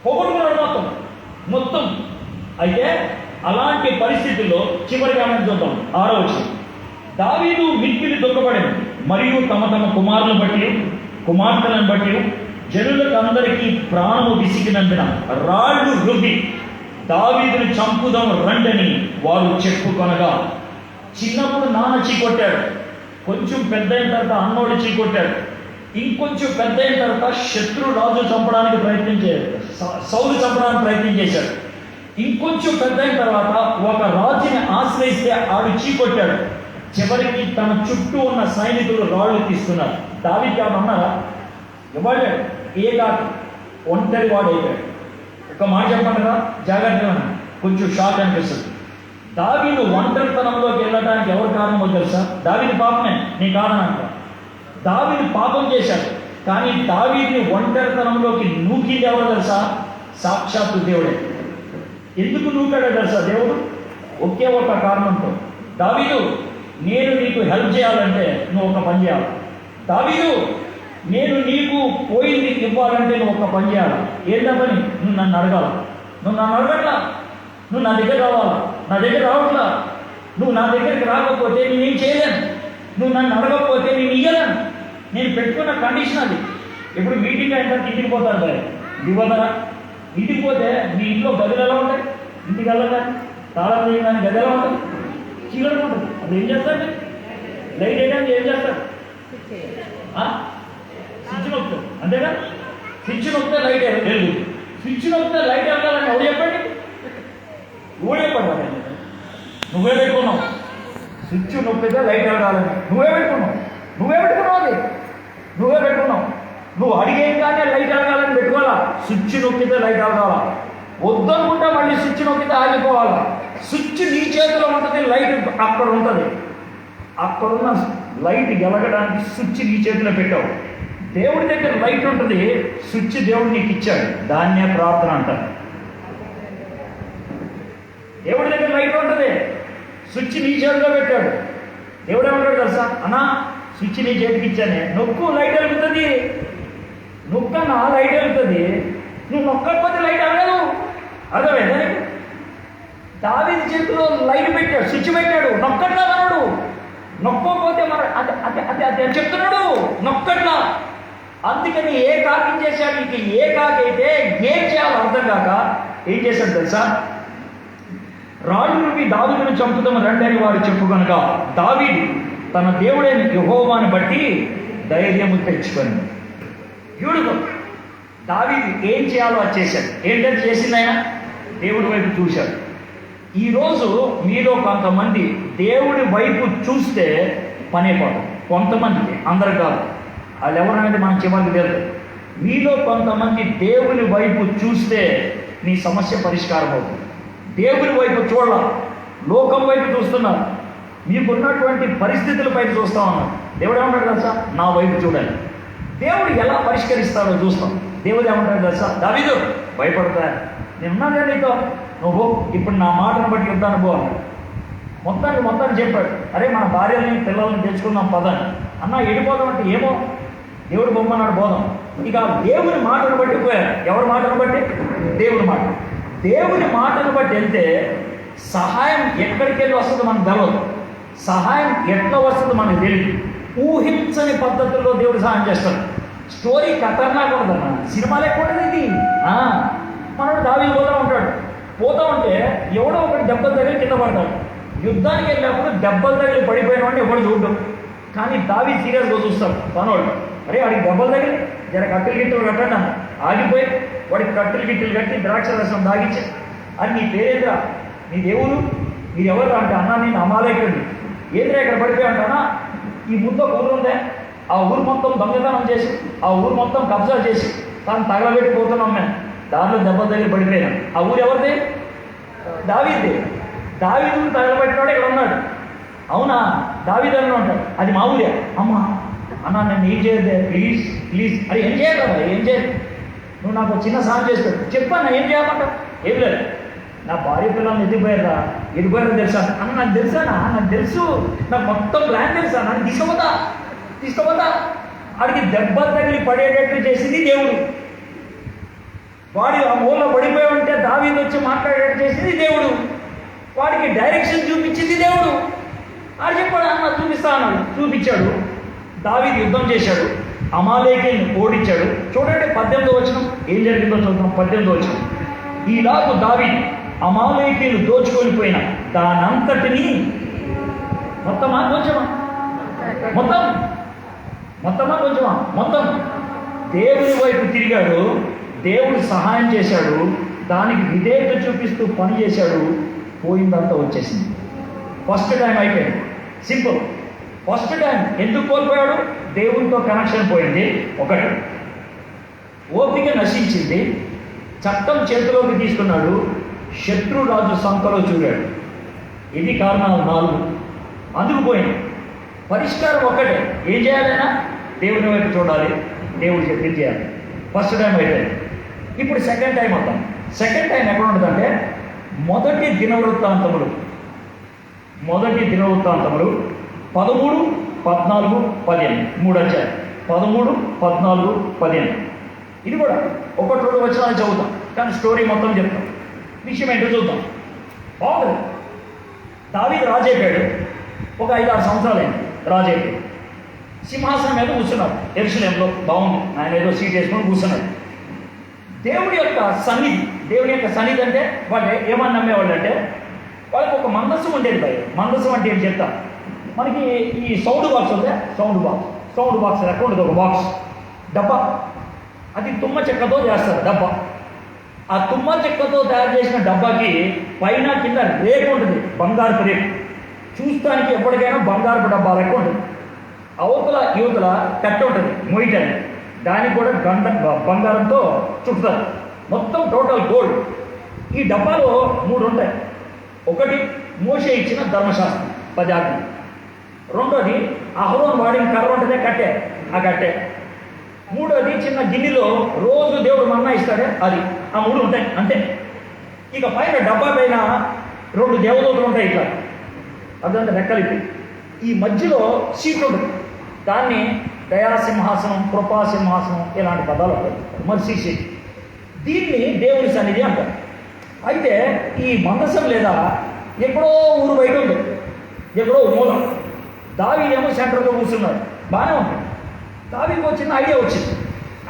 Speaker 1: పోగొట్టుకున్నాడు మొత్తం. అయితే అలాంటి పరిస్థితుల్లో చివరిగా మనం చూద్దాం 6వ వచనం. దావీదు మిక్కిలి దుఃఖపడింది, మరియు తమ కుమార్తెలను బట్టి జనులకు అందరికీ ప్రాణము విసిగినందున రాళ్ళు రుబ్బి దావీదుని చంపుదాం రండని వారు చెప్పుకొనగా, చిన్నప్పుడు నాన్న చీకొట్టాడు, కొంచెం పెద్ద అయిన తర్వాత అన్నోడు చీకొట్టాడు, ఇంకొంచెం పెద్ద అయిన తర్వాత శత్రురాజు చంపడానికి సౌలు చంపడానికి ప్రయత్నం చేశాడు. ఇంకొంచెం పెద్ద అయిన తర్వాత ఒక రాజుని ఆశ్రయిస్తే ఆడు చీకొట్టాడు. చివరికి తన చుట్టూ ఉన్న సైనికులు రాళ్ళు తీస్తున్నారు. దావీదు అన్నారా? ఇవ్వడు. ఒంటరి వాడు అయిపోయాడు. ఒక మాట చెప్పండి కదా, జాగ్రత్తగా కొంచెం షాక్ అనిపిస్తుంది. దావీదు ఒంటరితనంలోకి వెళ్ళడానికి ఎవరు కారణమో తెలుసా? దావీదు పాపమే, నీ కారణం అంట. దావీదు పాపం చేశాడు, కానీ దావీదుని ఒంటరితనంలోకి నూకింది ఎవరో తెలుసా? సాక్షాత్తు దేవుడే. ఎందుకు నూకాడో తెలుసా దేవుడు? ఒకే ఒక కారణంతో. దావీదు, నేను నీకు హెల్ప్ చేయాలంటే నువ్వు ఒక పని చేయాలి. దావీదు, నేను నీకు పోయింది ఇవ్వాలంటే నువ్వు ఒక పని చేయాలి. ఏంటో పని? నువ్వు నన్ను అడగాల. నువ్వు నన్ను అడగట్లా, నువ్వు నా దగ్గర రావాలా. నా దగ్గర రావట్లా. నువ్వు నా దగ్గరికి రాకపోతే నేనేం చేయలేను. నువ్వు నన్ను అడగకపోతే నేను ఇయ్యలేను. నేను పెట్టుకున్న కండిషన్ అది. ఇప్పుడు మీటింగ్ అయిన తర్వాత ఇంటికి పోతారు కదా, దిగదరా. ఇంటికి పోతే మీ ఇంట్లో గదులు ఎలా ఉంటాయి? ఇంటికి వెళ్ళగానే తాళం వేయగానే గది ఎలా ఉంటుంది? చీకటి ఉంటుంది. అది ఏం చేస్తారు? లైట్ వేయడానికి ఏం చేస్తారు? స్విచ్ నొక్కుతారు, అంతేగా? స్విచ్ నొక్కితే లైట్ వెలుగు. స్విచ్ నొక్కితే లైట్ వెళ్ళాలని ఎవరు చెప్పండి? నువ్వే పెట్టుకున్నావు. స్విచ్ నొక్కితే లైట్ వెలగాలని నువ్వే పెట్టుకున్నావు అది నువ్వే పెట్టుకున్నావు. నువ్వు అడిగేం కానీ లైట్ వెలగాలని పెట్టుకోవాలా. స్విచ్ నొక్కితే లైట్ వెలగాలా, వద్దనుకుంటే మళ్ళీ స్విచ్ నొక్కితే ఆగిపోవాలా. స్విచ్ నీ చేతిలో ఉంటుంది, లైట్ అక్కడ ఉంటుంది. అక్కడున్న లైట్ వెలగడానికి స్విచ్ నీ చేతిలో పెట్టావు. దేవుడి దగ్గర లైట్ ఉంటుంది, స్విచ్ దేవుడు నీకు ఇచ్చాడు, దాన్నే ప్రార్థన అంటారు. దేవుడి దగ్గర లైట్ ఉంటుంది, స్విచ్ నీ చేతిలో పెట్టాడు. దేవుడు ఏమంటాడు తెలుసా, అన్నా స్విచ్ నీ చేతికి ఇచ్చానే, నొక్కు లైట్ వెలుగుతుంది, నొక్కన్నా లైట్ వెలుగుతుంది. నువ్వు నొక్కకపోతే లైట్ అవ్వలేదు. అర్థమైందా నీకు? దావీదు చేతిలో లైట్ పెట్టాడు, స్విచ్ పెట్టాడు, నొక్కట్లా అన్నాడు. నొక్కకపోతే మరి అది చెప్తున్నాడు, నొక్కట్లా. అందుకని ఏ కాకి చేశాడు, ఇంక ఏ కాకైతే ఏం చేయాలో అర్థం కాక ఏం చేశాడు తెలుసా, రాజుని దావీదును చంపుతాము రండి అని వారు చెప్పు కనుక దావీదు తన దేవుడైన యెహోవాను బట్టి ధైర్యము తెచ్చుకొని చూడు దావీదు ఏం చేయాలో అది చేశాడు. ఏంటంటే చేసింది ఆయన దేవుడి వైపు చూశాడు. ఈరోజు మీలో కొంతమంది దేవుడి వైపు చూస్తే పని అయిపోతుంది. కొంతమందికి, అందరు కాదు, వాళ్ళు ఎవరనేది మనం చివరికి తెలియదు. మీలో కొంతమంది దేవుని వైపు చూస్తే నీ సమస్య పరిష్కారం అవుతుంది. దేవుని వైపు చూడాల, లోకం వైపు చూస్తున్నారు, మీకున్నటువంటి పరిస్థితుల పైన చూస్తా ఉన్నారు. దేవుడు ఏమంటాడు తెలుసా, నా వైపు చూడాలి. దేవుడు ఎలా పరిష్కరిస్తాడో చూస్తాం. దేవుడు ఏమంటాడు తెలుసా, దావీదు భయపడతా, నేనున్నాను నీతో, నువ్వు ఇప్పుడు నా మాటను బట్టి యుద్ధాన్ని పో మొత్తాన్ని చెప్పాడు. అరే మన భార్యని పిల్లల్ని తెచ్చుకుందాం పదని. అన్న ఎడిపోదాం అంటే ఏమో దేవుడు బొమ్మన్నాడు బోధం. ఇక దేవుని మాటను బట్టి పోయాడు. ఎవరి మాటను బట్టి? దేవుని మాట. దేవుని మాటను బట్టి వెళ్తే సహాయం ఎక్కడికి వెళ్ళి వస్తుందో మనకు తెలవదు. సహాయం ఎట్లా వస్తుందో మనకు తెలియదు. ఊహించని పద్ధతుల్లో దేవుడు సహాయం చేస్తాడు. స్టోరీ ఖతర్నాక్ ఉండదన్న, సినిమా లేకుండా ఇది. మనోడు దావీదు పోతా ఉంటే ఎవడో ఒకటి దెబ్బలు తగిలి కింద పడతాడు. యుద్ధానికి వెళ్ళినప్పుడు దెబ్బలు తగిలి పడిపోయిన వాడిని ఎవడు చూడడం. కానీ దావీదు సీరియస్గా చూస్తాడు. పనోడు అరే వాడికి దెబ్బలు తగిలి జర కట్టెలు గిట్టెలు కట్టండి అన్న, ఆగిపోయి వాడికి కట్టెలు గిట్టెలు కట్టి ద్రాక్ష రసం దాగించి, అది నీ పేరేంద్రా, నీ దేవుడు, మీరు ఎవరు అంటే అన్నా నేను అమాలేకుడిని. ఏంద్రా ఇక్కడ పడిపోయి అంటానా, ఈ ముందు ఒక ఊరు ఉందే, ఆ ఊరు మొత్తం దొంగతనం చేసి ఆ ఊరు మొత్తం కబ్జా చేసి తాను తగలబెట్టిపోతున్నాం మేము, దారిలో దెబ్బలు తగిలి పడిపోయినా. ఆ ఊరు ఎవరిది? దావీదే. దావీదుని తగలబెట్టినాడు ఇక్కడ ఉన్నాడు. అవునా, దావీదు అని ఉంటాడు, అది మా ఊరే. అమ్మా అన్నా నన్ను ఏం చేయదు ప్లీజ్. అది ఏం చేయాలి కదా, ఏం చేయదు, నువ్వు నాకు చిన్న సాయం చేస్తాడు, చెప్పన్నా ఏం చేయాలంటావు? ఏం లేదు, నా భార్య పిల్లల్ని ఎదిగిపోయారో తెలుసా అన్న, నాకు తెలుసానా, నాకు తెలుసు, నాకు మొత్తం ప్లాన్ తెలుసా, నన్ను తీసుకుపోతా. వాడికి దెబ్బలు తగిలి పడేటట్టు చేసింది దేవుడు. వాడి ఆ మూలలో పడిపోయి ఉంటే దావీదు వచ్చి మాట్లాడేటట్టు చేసింది దేవుడు. వాడికి డైరెక్షన్ చూపించింది దేవుడు. అది చెప్పాడు, అన్న చూపిస్తా అన్నాడు, చూపించాడు. దావీదు యుద్ధం చేశాడు, అమాలేకీని ఓడించాడు. చూడండి 18వ వచనం ఏం జరిగిందో చూద్దాం. 18వ వచనం, ఈలాగు దావీదు అమాలేకీలు దోచుకొని పోయిన దానంతటిని మొత్తమా కొంచెమా, మొత్తం దేవుని వైపు తిరిగాడు. దేవుడు సహాయం చేశాడు, దానికి విధేయత చూపిస్తూ పని చేశాడు. పోయిందంతా వచ్చేసింది. ఫస్ట్ టైం అయిపోయింది. సింపుల్. ఫస్ట్ టైం ఎందుకు కోల్పోయాడు? దేవునితో కనెక్షన్ పోయింది. ఒకటి, ఓపిక నశించింది, చట్టం చేతిలోకి తీసుకున్నాడు, శత్రురాజు సంఖలో చూడాడు. ఇది కారణాలు 4. అందుకు పోయింది. పరిష్కారం ఒక్కటే, ఏం చేయాలైనా దేవుని వైపు చూడాలి, దేవుడు చెప్పింది చేయాలి. ఫస్ట్ టైం అయిపోయింది. ఇప్పుడు సెకండ్ టైం వద్దాం. సెకండ్ టైం ఎక్కడ ఉంటుందంటే మొదటి దినవృత్తాంతములు 13, 14, 15 3 అధ్యాయం 13, 14, 15. ఇది కూడా 1-2 వచనాలు చదువుతాం, కానీ స్టోరీ మొత్తం చెప్తాం. విషయం ఏంటో చూద్దాం. బాగుంది. దావీదు రాజైపోయాడు. ఒక 5-6 సంవత్సరాలు అయింది రాజైపోయి. సింహాసనం మీద కూర్చున్నాడు యెరూషలేములో. బాగుంది, ఆయన ఏదో సీట్ వేసుకొని కూర్చున్నాడు. దేవుడి యొక్క సన్నిధి అంటే వాళ్ళు ఏమని నమ్మేవాళ్ళు అంటే, వాళ్ళకి ఒక మందస్సు ఉండేది. భయ మందస్సు అంటే ఏం చెప్తా, మనకి ఈ సౌండ్ బాక్స్ ఉందే, సౌండ్ బాక్స్ ఎక్కడ ఉండదు, ఒక బాక్స్ డబ్బా, అది తుమ్మ చెక్కతో చేస్తారు డబ్బా. ఆ తుమ్మ చెక్కతో తయారు చేసిన డబ్బాకి పైన కింద రేకు ఉంటుంది, బంగారు రేకు. చూస్తానికి ఎప్పటికైనా బంగారపు డబ్బా లెక్క ఉంటుంది. అవతల యువతల కట్ట ఉంటుంది మొయిటని, దానికి కూడా బంగారంతో చుట్టుతారు. మొత్తం టోటల్ గోల్డ్. ఈ డబ్బాలో 3 ఉంటాయి. ఒకటి మోషే ఇచ్చిన ధర్మశాస్త్రం 10 ఆజ్ఞలు. రెండోది అహరోను వాడిన కర్ర ఉంటుందే కట్టే, ఆ కట్టే. మూడోది చిన్న గిన్నెలో రోజు దేవుడు మన్నా ఇస్తాడే అది. ఆ 3 ఉంటాయి అంతే. ఇక పైన డబ్బా పైన 2 దేవదూతలు ఉంటాయి ఇట్లా, అదంతా రెక్కలిపి. ఈ మధ్యలో సీట్ ఉంటుంది, దాన్ని దయాసింహాసనం, కృపాసింహాసనం ఇలాంటి పదాలు ఉంటాయి, మర్సీ సీట్. దీన్ని దేవుని సన్నిధి అంటారు. అయితే ఈ మందసం లేదా ఎక్కడో ఊరు బయట ఉంది, ఎక్కడో మూలం. దావీదేమో సెంటర్లో కూర్చున్నాడు, బాగానే ఉంటుంది. దావీకి వచ్చిన ఐడియా వచ్చింది.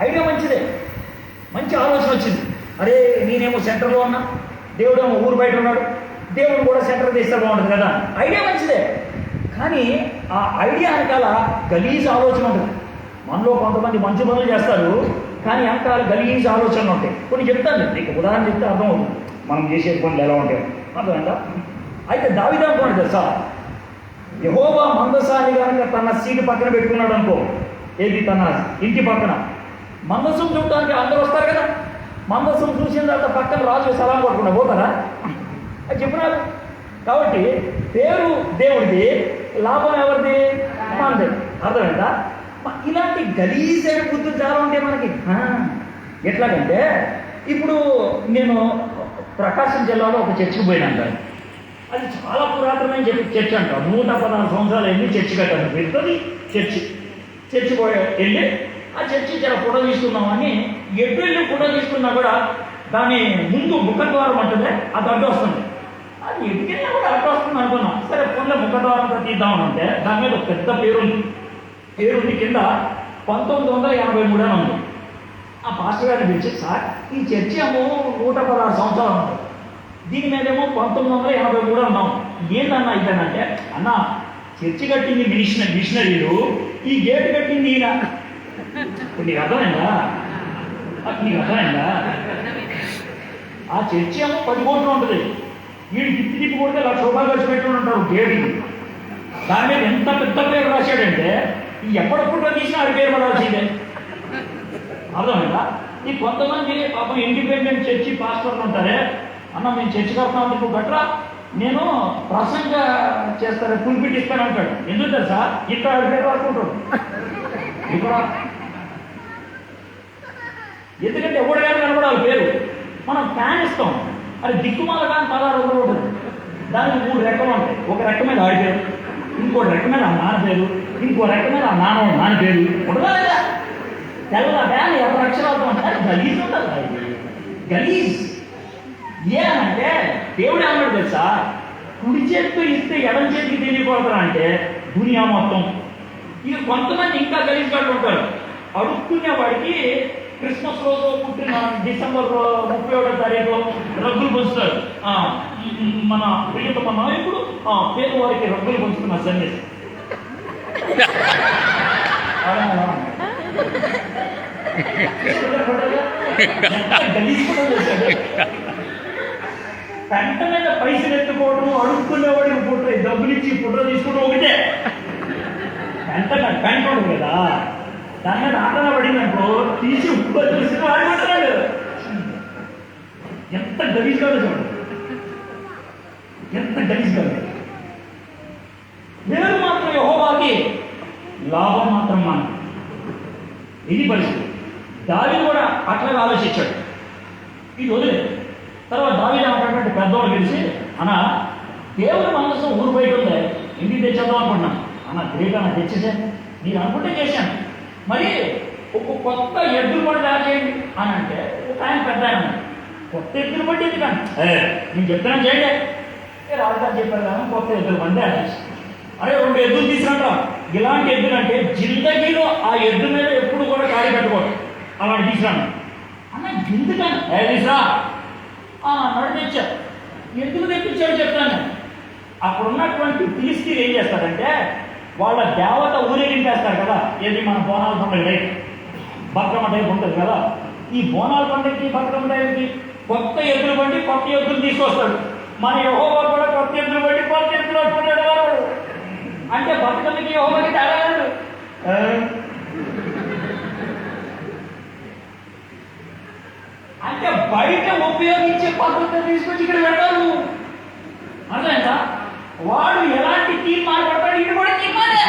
Speaker 1: ఐడియా మంచిదే, మంచి ఆలోచన వచ్చింది. అరే నేనేమో సెంటర్లో ఉన్నా, దేవుడేమో ఊరు బయట ఉన్నాడు, దేవుడు కూడా సెంటర్ తీస్తే బాగుంటుంది కదా. ఐడియా మంచిదే, కానీ ఆ ఐడియా వెనకాల గలీజ్ ఆలోచన ఉంటుంది. మనలో కొంతమంది మంచి పనులు చేస్తారు, కానీ వెనకాల గలీజ్ ఆలోచనలు ఉంటాయి. కొన్ని చెప్తాను, నీకు ఉదాహరణ చెప్తే అర్థమవుతుంది మనం చేసే పనులు ఎలా ఉంటాయి, అర్థమైందా? అయితే దావీదు అనుకోండి తెలుసా, యెహోవా మందసాన్ని కనుక తన సీటు పక్కన పెట్టుకున్నాడు అనుకో, ఏది తన ఇంటి పక్కన, మందసం చూడటానికి అందరూ వస్తారు కదా. మందసం చూసిన తర్వాత పక్కన రాజు సలాం కొట్టకుండా పోతారా? అది చెప్పినారు. కాబట్టి పేరు దేవుడిది, లాభం ఎవరిది? మనది. అర్థమైందా? ఇలాంటి గలీజైన బుద్ధులు చాలా ఉంటాయి మనకి. ఎట్లాగంటే ఇప్పుడు నేను ప్రకాశం జిల్లాలో ఒక చర్చికి పోయినాను. అది చాలా పురాతనమైన చర్చ్ అంట, 114 సంవత్సరాలు వెళ్ళి చర్చి కట్టాను. పెద్దది చర్చి వెళ్ళి ఆ చర్చి చాలా ఫోటో తీసుకుందామని ఎటు వెళ్ళి ఫోటో తీసుకున్నా కూడా దాని ముందు ముఖద్వారం అంటుంది, అది అడ్డు వస్తుంది. అది ఎటుకెళ్ళినా కూడా అడ్డు వస్తుంది అనుకున్నాం. సరే ఫోన్లో ముఖద్వారంతో తీద్దామని అంటే దాని మీద ఒక పెద్ద పేరుంది కింద 1983 అని ఉంది. ఆ పాస్టర్ గారిని పిలిచి, సార్ ఈ చర్చి ఏమో 116 సంవత్సరాలు ఉంది, దీని మీదేమో 1983 అన్నాం, ఏందన్నా ఇదేనంటే, అన్న చర్చి కట్టింది మిషనరీలు, ఈ గేటు కట్టింది ఈయన. నీకు అర్థమైందా? ఆ చర్చి ఏమో 10 కోట్లు ఉంటుంది, వీడు తిప్పి కొడితే ₹1,00,000 ఖర్చు పెట్టుకుని ఉంటారు గేటుకి. దాని మీద ఎంత పెద్ద పేరు రాశాడంటే ఎప్పుడప్పుడు తీసినా ఆడి పేరు పడాల్సిందే. అర్థమైందా? ఈ కొంతమంది పాపం ఇండిపెండెంట్ చర్చి పాస్టర్లు ఉంటారే, అన్న మేము చర్చి కడతాం నువ్వు గట్రా, నేను ప్రసంగ చేస్తాను పులిపిట్ ఇస్తాను అంటాడు. ఎందుకు తెలుసా? ఇక్కడ ఆడి పేరు రాసుకుంటాడు ఇక్కడ. ఎందుకంటే ఎవడు కానీ కనపడాలి పేరు. మనం ఫ్యాన్ ఇస్తాం, అది దిక్కుమాల కానీ 16 రోజులు ఉంటుంది. దానికి 3 రెక్కలు ఉంటాయి. ఒక రెక్క మీద ఆడి పేరు, ఇంకో రెక్క మీద ఆ నాన్న పేరు, ఇంకో రెక్క మీద ఆ నాన్న పేరు. ఉండదా లేదా? తెల్ల ఫ్యాన్ 2 అక్షరాలతో ఉంటారు. గలీజ్ ఉంటుంది, గలీజ్. ఏమంటే దేవుడు ఏమన్నాడు తెలుసా, కుడి చేతితో ఇస్తే ఎడం చేతికి తెలియకూడదురా అంటే దునియా మొత్తం. ఇక కొంతమంది ఇంకా గలీజ్ కాళ్ళు ఉంటారు. అడుక్కునే వాడికి క్రిస్మస్ రోజు పుట్టిన డిసెంబర్ 31వ తారీఖు రగ్గులు పంచుతారు. మన ప్రియతమ నాయకుడు పేరు వారికి రగ్గులు పంచుతున్న సందేశం. గలీజ్ కూడా చేశాడు. పెంట మీద పైసలు ఎత్తుకోవడం, అడుక్కునేవాడికి ఫోటో డబ్బులు ఇచ్చి ఫోటో తీసుకోవడం ఒకటే. పెంట ఉండదు కదా, దాని మీద ఆటన పడిందనుకో తీసి ఉప్పు చూసి వాడిపోతున్నాడు. ఎంత గలీజ్ కాదు చూడండి, ఎంత గలీజ్ కాదు. పేరు మాత్రం యెహోవాకి, లాభం మాత్రం మనకి. ఇది పరిస్థితి. దావీదు కూడా అట్లాగే ఆలోచించాడు. ఇది వదిలేదు. తర్వాత దావీదు ఏమంటాడంటే పెద్దవాళ్ళు తెలిసి, అన్న దేవుడు మనసం ఊరు బయట ఉందే, ఇంటికి తెచ్చేద్దాం అనుకుంటున్నాను. అన్న గ్రేట్ అన్న తెచ్చేసా, మీరు అనుకుంటే చేశాను. మరి ఒక కొత్త ఎద్దుల బండి తయారు చేయండి అని అంటే ఒక ఆయన పెద్ద ఆయన, కొత్త ఎద్దుల బండి ఎందుకని నేను చెప్తాను చేయండి. రాజుగారు చెప్పారు కదా కొత్త ఎద్దుల బండి తయారు చేసి, అరే 2 ఎద్దులు తీసుకురా. ఇలాంటి ఎద్దులు అంటే జిందగీలో ఆ ఎద్దు మీద ఎప్పుడు కూడా కాడి కట్టుకోవడం, అలాంటి తీసుకురాను అన్న. ఎందుకని తీసురా అన్నాడు. తెచ్చా. ఎందుకు తెప్పించాడు చెప్తాను. అప్పుడు ఉన్నటువంటి ఫిలిస్తీన్లు ఏం చేస్తారంటే, వాళ్ళ దేవత ఊరేగింపేస్తారు కదా, ఏది మన బోనాల పండుగ టైప్, బతుకమ్మ టైప్ ఉంటుంది కదా. ఈ బోనాల పండుగకి బతుకమ్మ టైంకి కొత్త ఎద్దులు బండి కొత్త ఎద్దులు తీసుకొస్తాడు.
Speaker 2: మన యెహోవా కూడా కొత్త ఎద్దులు బట్టి కొత్త ఎద్దులు పట్టుకుంటాడు వారు. అంటే బతుకమ్మకి యెహోవాకి తేడా లేదు. అంటే బయట ఉపయోగించే పద్ధతి తీసుకొచ్చి ఇక్కడ పెడతారు. అర్థమైందా? వాడు ఎలాంటి థీమ్ మాట్లాడతాడు, ఇది కూడా థీమానే.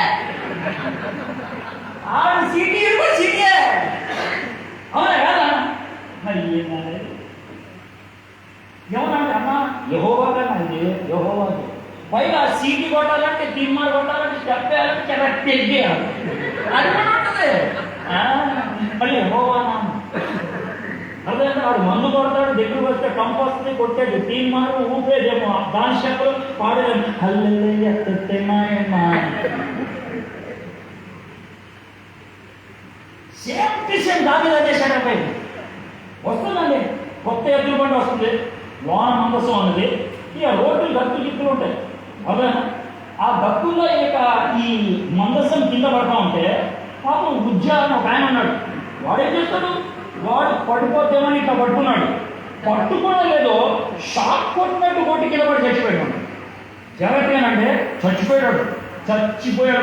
Speaker 2: ఆడు సిటీ, ఇది కూడా సిటీయే. అవునా కదా? మరి ఏమన్నా ఏమన్నా అన్నా యెహోవా కన్నా ఇది యెహోవాది. పైగా సీటీ కొట్టాలంటే థీమాలు కొట్టాలంటే స్టెప్ వేయాలంటే చాలా తెలియాలి. అది కూడా ఉంటుంది. మళ్ళీ యెహోవా అదే వాడు మందు కొడతాడు, దగ్గరకు వస్తే పంపు వస్తుంది, కొట్టాడు టీమ్ మారు ఊపేదేమో దాని స్టెప్పులు పాడేది. సేమ్ టు సేమ్ దాని చేశాడు అబ్బాయి. వస్తుందండి కొత్త ఎద్దుల బండి వస్తుంది, లోన మందసం అన్నది. ఇక రోడ్లు గత్తులు గిత్తులు ఉంటాయి. అదే ఆ గత్తుల్లో ఇక ఈ మందసం కింద పడతా ఉంటే పాపం ఉద్యోగం ఒక ఆయన ఉన్నాడు. వాడేం చేస్తాడు, వాడు పడిపోతేమని ఇట్లా పట్టుకున్నాడు. పట్టుకున్నా లేదో షాక్ కొట్టినట్టు కొట్టి కింద పడి చచ్చిపోయాడు. జాగ్రత్తగానంటే చచ్చిపోయాడు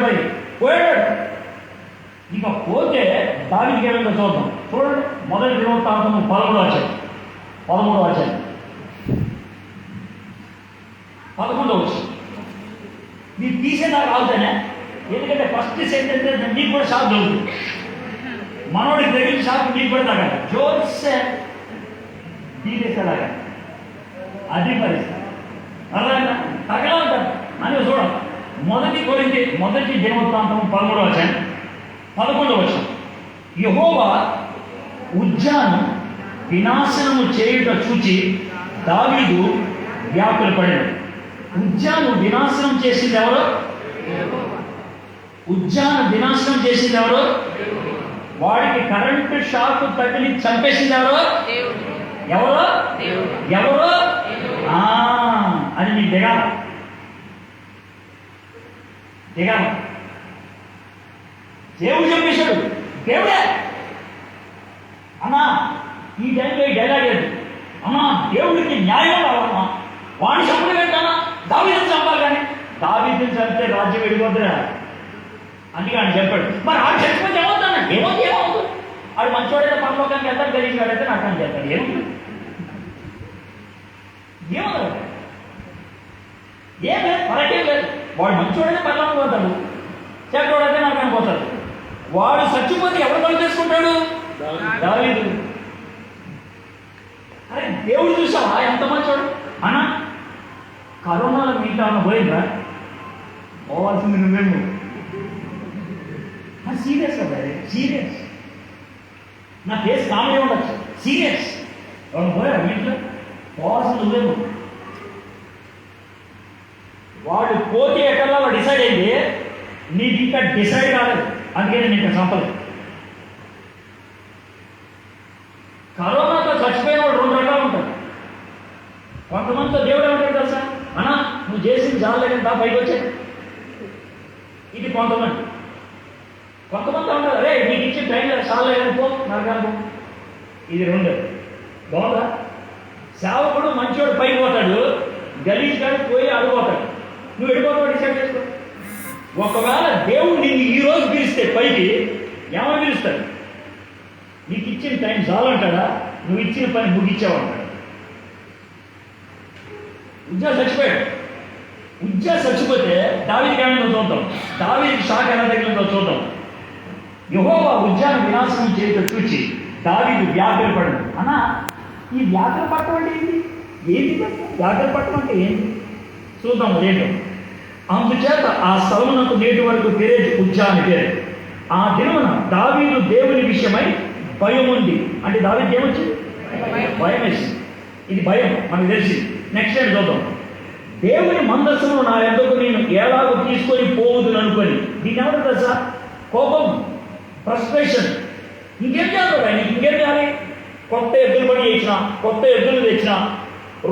Speaker 2: పోయి పోయాడు. ఇక పోతే దానికి ఏమైందో చూద్దాం. చూడండి, మొదటి దినవృత్తాంతము 13వ అధ్యాయం 11వ వచ్చి మీరు తీసేదాకా ఆగుతానే. ఎందుకంటే ఫస్ట్ సెంటెన్స్ నీకు కూడా షాక్ దొరుకుతుంది. మనోడికి తగిలిన షాక్ నీకు కూడా తగ్గ జోర్సే తీసేసేలాగా అది పరిస్థితి. అర్థమైందా? తగలంటారు అని చూడం. మొదటి దినవృత్తాంతం 13వ అధ్యాయం 11వ వచనం. యెహోవా ఉజ్జాను వినాశనము చేయుట చూచి దావీదు వ్యాకులపడాడు. ఉజ్జాను వినాశనం చేసింది ఎవరు? ఉజ్జాను వినాశనం చేసింది ఎవరు? వాడికి కరెంటు షాక్ తగిలి చంపేసింది ఎవరు? ఎవరు ఎవరు అని నీకు దిగాల దేవుడు చెప్పేశాడు. దేవుడే అమ్మా ఈ టైంలో ఈ డైలాగ్ లేదు. అమ్మా దేవుడికి న్యాయం కావాలమ్మా. వాడిని చంపడం ఏంటన్నా? దావీదుని చంపాలి. కానీ దావీదుని చంపితే రాజ్యం వెళ్ళిపోద్దురా. అందుకే ఆయన చెప్పాడు. మరి ఆడు చచ్చిపోతే ఏమవుతాను? ఏమవుతుంది? ఆడు మంచివాడైతే పరలోకానికి వెళ్తాడు, గెలిచివాడైతే నాటకానికి వెళ్తాడు. ఏమవుతుంది? ఏం లేదు, మరకేం లేదు. వాడు మంచివాడైతే పరలోకం పోతాడు, చెడ్డవాడైతే నాటకానికి పోతాడు. వాడు చచ్చిపోతే ఎవరు పని చేసుకుంటాడు? దావీదు. అరే దేవుడు చూసావా ఎంత మంచివాడు అన్నా? కరోనాలో మీతో అన్న పోయిందా? పోవాల్సింది నువ్వేమో. సీరియస్ కదా, సీరియస్. నా కేసు కామెడీ ఉండొచ్చు, సీరియస్. ఎవరు పోయారు మీ ఇంట్లో? పోవాల్సింది నువ్వేమో. వాడు పోతే ఎక్కడలా వాడు డిసైడ్ అయింది, నీకు ఇంకా డిసైడ్ కాలేదు. అందుకే నేను ఇంకా చంపలేదు. కరోనాతో చచ్చిపోయిన వాడు 2 రకాలు ఉంటారు. కొంతమందితో దేవుడు ఏమంటాడు తెలుసా? అన్నా నువ్వు చేసింది చాలేదని దా పైకి వచ్చే. ఇది కొంతమంది ఉంటారు. అరే నీకు ఇచ్చిన టైంలో చాలేదని పో, నాకు అనుకో. ఇది 2. బాగుందా? సేవకుడు మంచివాడు పైకి పోతాడు, గలీజ్ గారు పోయి అడిగిపోతాడు. నువ్వు వెళ్ళిపోతావు, డిసైడ్ చేసుకో. ఒకవేళ దేవుడు నిన్ను ఈరోజు పిలిస్తే పైకి ఏమని పిలుస్తాడు? నీకు ఇచ్చిన టైం చాలంటాడా? నువ్వు ఇచ్చిన పని ముగించావంటాడు. ఉజ్జా చచ్చిపోతే దావీదుకి ఏమైందో చూద్దాం. దావీదుకి షాక్ ఎలా తగిలిందో చూద్దాం. యెహోవా ఉజ్జాను వినాశనం చేయుట చూచి దావీదు వ్యాకులపడను. అన్నా ఈ వ్యాకుల పట్టం అంటే ఏంటి? వ్యాకుల పట్టం అంటే ఏంటి చూద్దాం. ఏంటో అందుచేత ఆ స్థలమునకు నేటి వరకు పేరేది ఉజ్జా అని పేరు. ఆ దినమున దావీదు దేవుని విషయమై భయం ఉంది. అంటే దావీదు ఏమొచ్చింది? భయం వేసింది. ఇది భయం మనకు తెలిసి. నెక్స్ట్ టైం చూద్దాం. దేవుని మందస్సును నా ఎందుకు నేను ఎలాగో తీసుకొని పోవద్దు అనుకొని. దీన్ని ఎవరు తెలుసా? కోపం, ఫ్రస్ట్రేషన్. ఇంకేం చేయాలి? నీకు ఇంకేం చేయాలి? కొత్త ఎద్దులు పని చేసిన, కొత్త ఎద్దులు తెచ్చిన,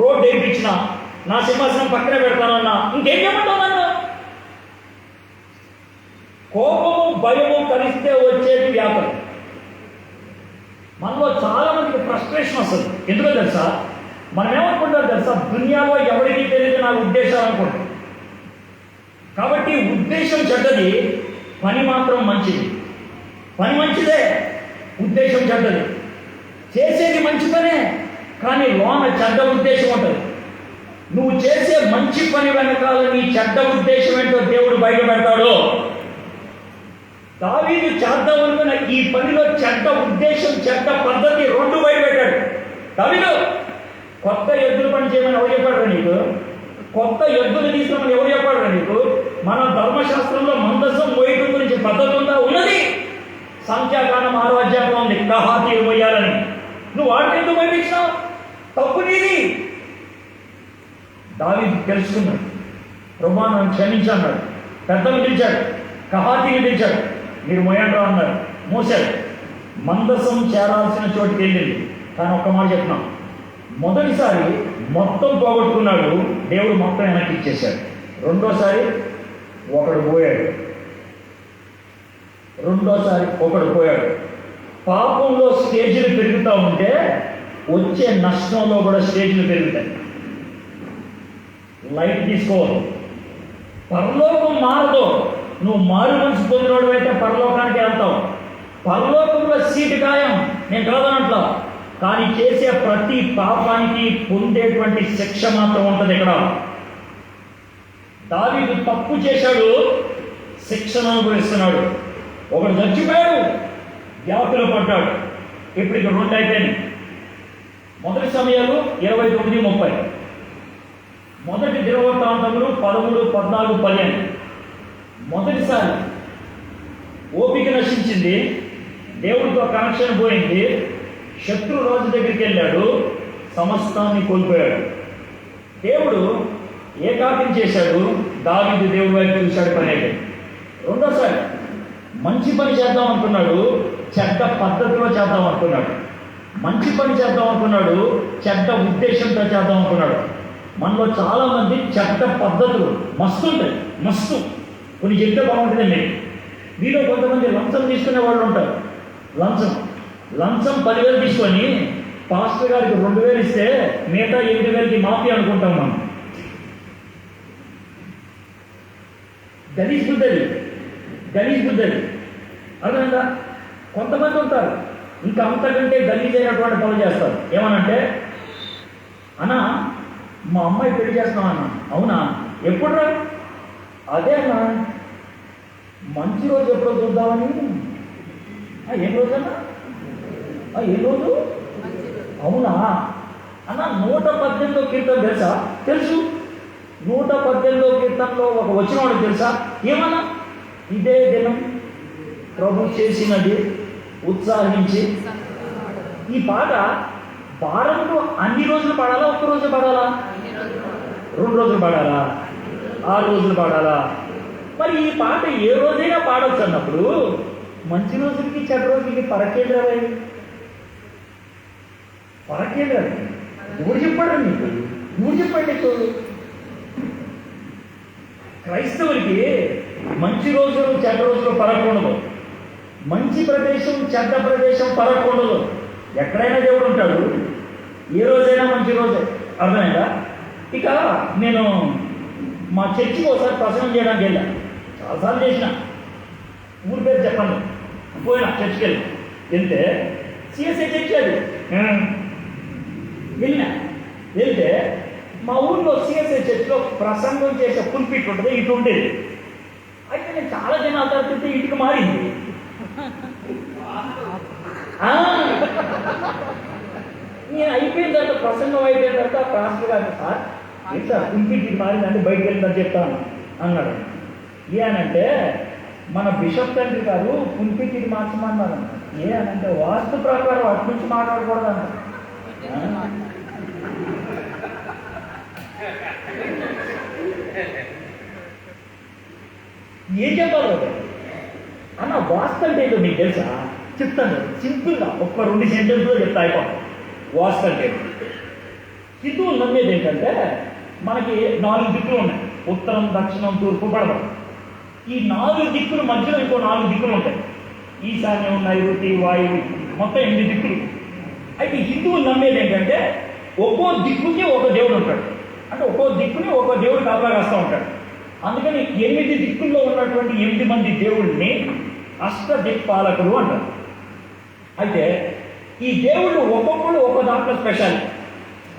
Speaker 2: రోడ్డు వేయించిన, నా సింహాసనం పక్కనే పెడతానన్నా, ఇంకేం చేయమంటావు నన్ను? కోపము భయము కలిస్తే వచ్చేది వ్యాపారం. మనలో చాలా మందికి ఫ్రస్ట్రేషన్ వస్తుంది. ఎందుకో తెలుసా? మనం ఏమనుకుంటారు తెలుసా, దునియాలో ఎవరికి తెలియదు నా ఉద్దేశాలు అనుకుంటాం. కాబట్టి ఉద్దేశం చెడ్డది, పని మాత్రం మంచిది. పని మంచిదే, ఉద్దేశం చెడ్డది. చేసేది మంచి పనే, కానీ లోన చెడ్డ ఉద్దేశం ఉంటుంది. నువ్వు చేసే మంచి పని వెనకాల నీ చెడ్డ ఉద్దేశం ఏంటో దేవుడు బయట పెడతాడు. దావీదు చేద్దాం అనుకున్న ఈ పనిలో చెడ్డ ఉద్దేశం, చెడ్డ పద్ధతి రెండు బయట పెట్టాడు. దావీదు, కొత్త ఎద్దుల పని చేయమని ఎవరు చెప్పాడు నీకు? కొత్త ఎద్దులు తీసుకోమని ఎవరు చెప్పాడు నీకు? మన ధర్మశాస్త్రంలో మందసం మోయటం గురించి పద్ధతి ఉందా? ఉన్నది. సంఖ్యాకాండం 6వ అధ్యాయంలో ఉంది, కహాతీయులు మోయాలని. నువ్వు వాటిని ఎందుకు మోయించినావు? తప్పు నీది. దావీదు తెలుసుకున్నాడు, ప్రభువా నన్ను క్షమించన్నాడు. పెద్దలు పిలిచాడు, కహాతీయులు పిలిచాడు, మీరు మోయండి అన్నాడు. మోసాడు. మందసం చేరాల్సిన చోటుకి వెళ్ళింది. కానీ ఒక్క మాట చెప్తున్నాం, మొదటిసారి మొత్తం పోగొట్టుకున్నాడు, దేవుడు మొత్తం వెనక్కి ఇచ్చేశాడు. రెండోసారి ఒకడు పోయాడు. పాపంలో స్టేజీలు పెరుగుతూ ఉంటే వచ్చే నష్టంలో కూడా స్టేజీలు పెరుగుతాయి. లైట్ తీసుకోవాలి. పరలోకం మారదు. నువ్వు మారు మనసు పొందినోడు అయితే పరలోకానికి వెళ్తావు. పరలోకంలో సీటు ఖాయం, నేను కాదనట్లా. కానీ చేసే ప్రతి పాపానికి పొందేటువంటి శిక్ష మాత్రం ఉంటుంది. ఇక్కడ దావీదు తప్పు చేశాడు, శిక్షను అనుభవిస్తున్నాడు. ఒకడు చచ్చిపోయాడు, వ్యాధులు పడ్డాడు. ఇప్పుడు ఇక్కడ 2 అయిపోయింది. మొదటి సమయాలు 29:30, మొదటి దినవృత్తాంతములు 13, 14, 15. మొదటిసారి ఓపిక నశించింది, దేవుడితో కనెక్షన్ పోయింది, శత్రు రాజు దగ్గరికి వెళ్ళాడు, సమస్తాన్ని కోల్పోయాడు. దేవుడు ఏకాకిం చేశాడు, దావీదు దేవుడి వైపు చూశాడు, పని అయిపోయింది. రెండోసారి మంచి పని చేద్దాం అనుకున్నాడు, చెడ్డ పద్ధతిలో చేద్దాం అనుకున్నాడు. మంచి పని చేద్దాం అనుకున్నాడు, చెడ్డ ఉద్దేశంతో చేద్దాం అనుకున్నాడు. మనలో చాలామంది చెడ్డ పద్ధతులు మస్తు ఉంటాయి, మస్తు. కొన్ని చెప్తే బాగుంటుందండి. మీలో కొంతమంది లంచం తీసుకునే వాళ్ళు ఉంటారు. లంచం 10,000 తీసుకొని పాస్టర్ గారికి 2,000 ఇస్తే మిగతా 8,000కి మాఫీ అనుకుంటాం మనం. గలీజ్ బుద్ధది అర్థమైందా? కొంతమంది ఉంటారు ఇంకా అంతకంటే గలీజ్ అయినటువంటి పనులు చేస్తారు. ఏమనంటే, అన్నా మా అమ్మాయి పెళ్లి చేస్తున్నాం అన్న. అవునా, ఎప్పుడురా? అదే అన్నా, మంచి రోజు ఎప్పుడో చూద్దామని. ఏం రోజన్నా? ఏ రోజు? అవునా అన్న. 118వ కీర్తన తెలుసా? తెలుసు. 118వ కీర్తనలో ఒక వచనం తెలుసా? ఏమన్నా? ఇదే దినం ప్రభు చేసినది ఉత్సాహించి. ఈ పాట వారంలో అన్ని రోజులు పాడాలా, ఒక్క రోజు పాడాలా, 2 రోజులు పాడాలా, 6 రోజులు పాడాలా? మరి ఈ పాట ఏ రోజైనా పాడవచ్చు అన్నప్పుడు మంచి రోజులకి చెడ్డ రోజులకి పరకేంద్రమై ఎవరు చెప్పాడు నీకు? నువ్వు చెప్పండి. క్రైస్తవులకి మంచి రోజులు చెడ్డ రోజులు పరకుండదు. మంచి ప్రదేశం చెడ్డ ప్రదేశం పరకుండదు. ఎక్కడైనా దేవుడు ఉంటాడు, ఏ రోజైనా మంచి రోజే. అర్థమైందా? ఇక నేను మా చర్చికి ఒకసారి ప్రసంగం చేయడానికి వెళ్ళాను. చాలాసార్లు చేసిన, ఊరి పేరు చెప్పండి. పోయినా చర్చికి వెళ్తే సిఎస్ఐ చర్చి అది. వెళ్తే మా ఊళ్ళో సిఎస్ఐ చర్చిలో ప్రసంగం చేసే పుల్పిట్ ఉంటుంది, ఇటు ఉండేది. అయితే నేను చాలా జనాల తర్వాత ఇంటికి మారింది. నేను అయిపోయిన తర్వాత, ప్రసంగం అయిపోయిన తర్వాత పాస్టర్ గారు, సార్ ఏంటి సార్ పుల్పిట్ ఇటు మారిందంటే బయటకు వెళ్తాను చెప్తాను అన్నాడు. ఏనంటే, మన బిషప్ తండ్రి గారు పుల్పిట్ ఇటు మార్చమన్నారు. అనంటే వాస్తు ప్రకారం అటు నుంచి మాట్లాడకూడదు అన్న. ఏం చెప్పాలి అన్న? వాస్తు అంటే ఏంటో మీకు తెలుసా? చెప్తాను సింపుల్గా, ఒక్క 2 సెంటెన్స్లో చెప్తా అయిపోతాం. వాస్తు అంటే హిందువులు నమ్మేది ఏంటంటే, మనకి 4 దిక్కులు ఉన్నాయి, ఉత్తరం, దక్షిణం, తూర్పు, పడమర. ఈ 4 దిక్కుల మధ్యలో ఇంకో 4 దిక్కులు ఉంటాయి. ఈశాన్యం, నైరుతి, వాయువు, మొత్తం 8 దిక్కులు. అయితే హిందువులు నమ్మేది ఏంటంటే, ఒక్కో దిక్కుకి ఒక దేవుడు ఉంటాడు. అంటే ఒక్కో దిక్కుని ఒక్కో దేవుడు కాపలా కాస్తూ ఉంటాడు. అందుకని 8 దిక్కుల్లో ఉన్నటువంటి 8 మంది దేవుళ్ళని అష్టదిక్పాలకులు అంటారు. అయితే ఈ దేవుళ్ళు ఒక్కొక్కడు ఒక్కో దాంట్లో స్పెషల్.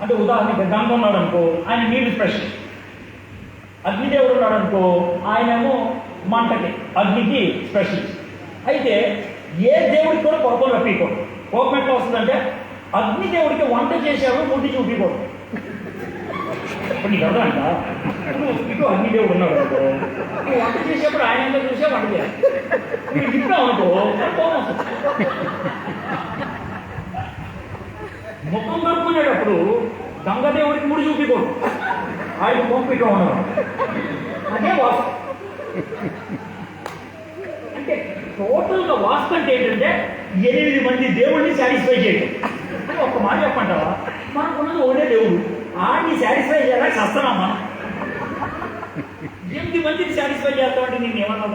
Speaker 2: అంటే ఉదాహరణకి గంగ ఉన్నాడు అనుకో, ఆయన నీళ్ళు స్పెషల్. అగ్నిదేవుడు ఉన్నాడు అనుకో, ఆయనేమో మంటకి అగ్నికి స్పెషల్. అయితే ఏ దేవుడికి కూడా కోపం రప్పిపోడు. కోపం ఎట్లా వస్తుందంటే అగ్నిదేవుడికి వంట చేసేవాడు ముట్టి చూపిపోడు. ఇప్పుడు నీకు అర్థమంట, ఇటు అగ్నిదేవుడు ఉన్నాడు అనుకో, నువ్వు వంట చేసేప్పుడు ఆయన ఎంత చూసే వంట చేయాలి. నువ్వు తిప్పావు అనుకో కోపం వస్తుంది. ముఖం దొరుకునేటప్పుడు గంగదేవుడికి ముడి చూపిపోడు, ఆయన పంపిగా ఉన్నాడు. అదే వాస్తు. అంటే టోటల్గా వాస్తు అంటే ఏంటంటే 8 మంది దేవుడిని సాటిస్ఫై చేయడం. ఒక్క మాట చెప్పంటావా, మనకున్నది ఒకటే దేవుడు, ఆడిని సాటిస్ఫై చేయాలని సస్తున్నాం మనం. 8 మందిని సాటిస్ఫై చేస్తామంటే నేను ఏమన్నా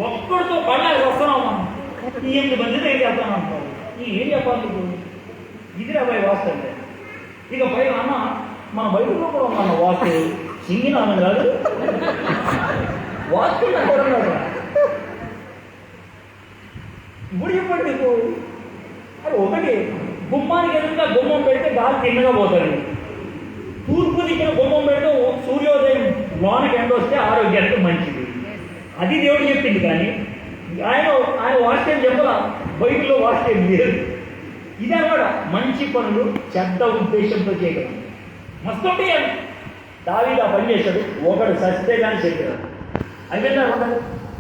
Speaker 2: ఒక్కడితో పడాలి వస్తున్నాం మనం. ఈ 8 మందిని ఏం చేస్తాను అంటారు. ఏం చెప్పాలి నీకు? ఇది రాబోయే వాస్తు అంటే. ఇక పైన అన్న మన బయటలో కూడా ఉన్నాను వాస్తు, సింగినాను కాదు వాస్తు కూడా ఇప్పుడు చెప్పండి నీకు. అది ఒకటి, గుమ్మానికి ఎదురుగా గుమ్మం పెడితే గాలి తిన్నగా పోతుంది. తూర్పు దిక్కిన గుమ్మం పెడితే సూర్యోదయం లోనకి ఎండ వస్తే ఆరోగ్యానికి మంచిది. అది దేవుడు చెప్పింది. కానీ ఆయన వాస్తవం చెప్పాల, బైబిల్లో వాస్తవం లేదు. ఇదే కూడా మంచి పనులు చెడ్డ ఉద్దేశంతో చేయగలరు. మస్తు ఉంటాయి. దావీదు ఆ పని చేశాడు, ఒకడు సస్తే కానీ చెప్పాడు. అయిపోయిందా ఉండదు.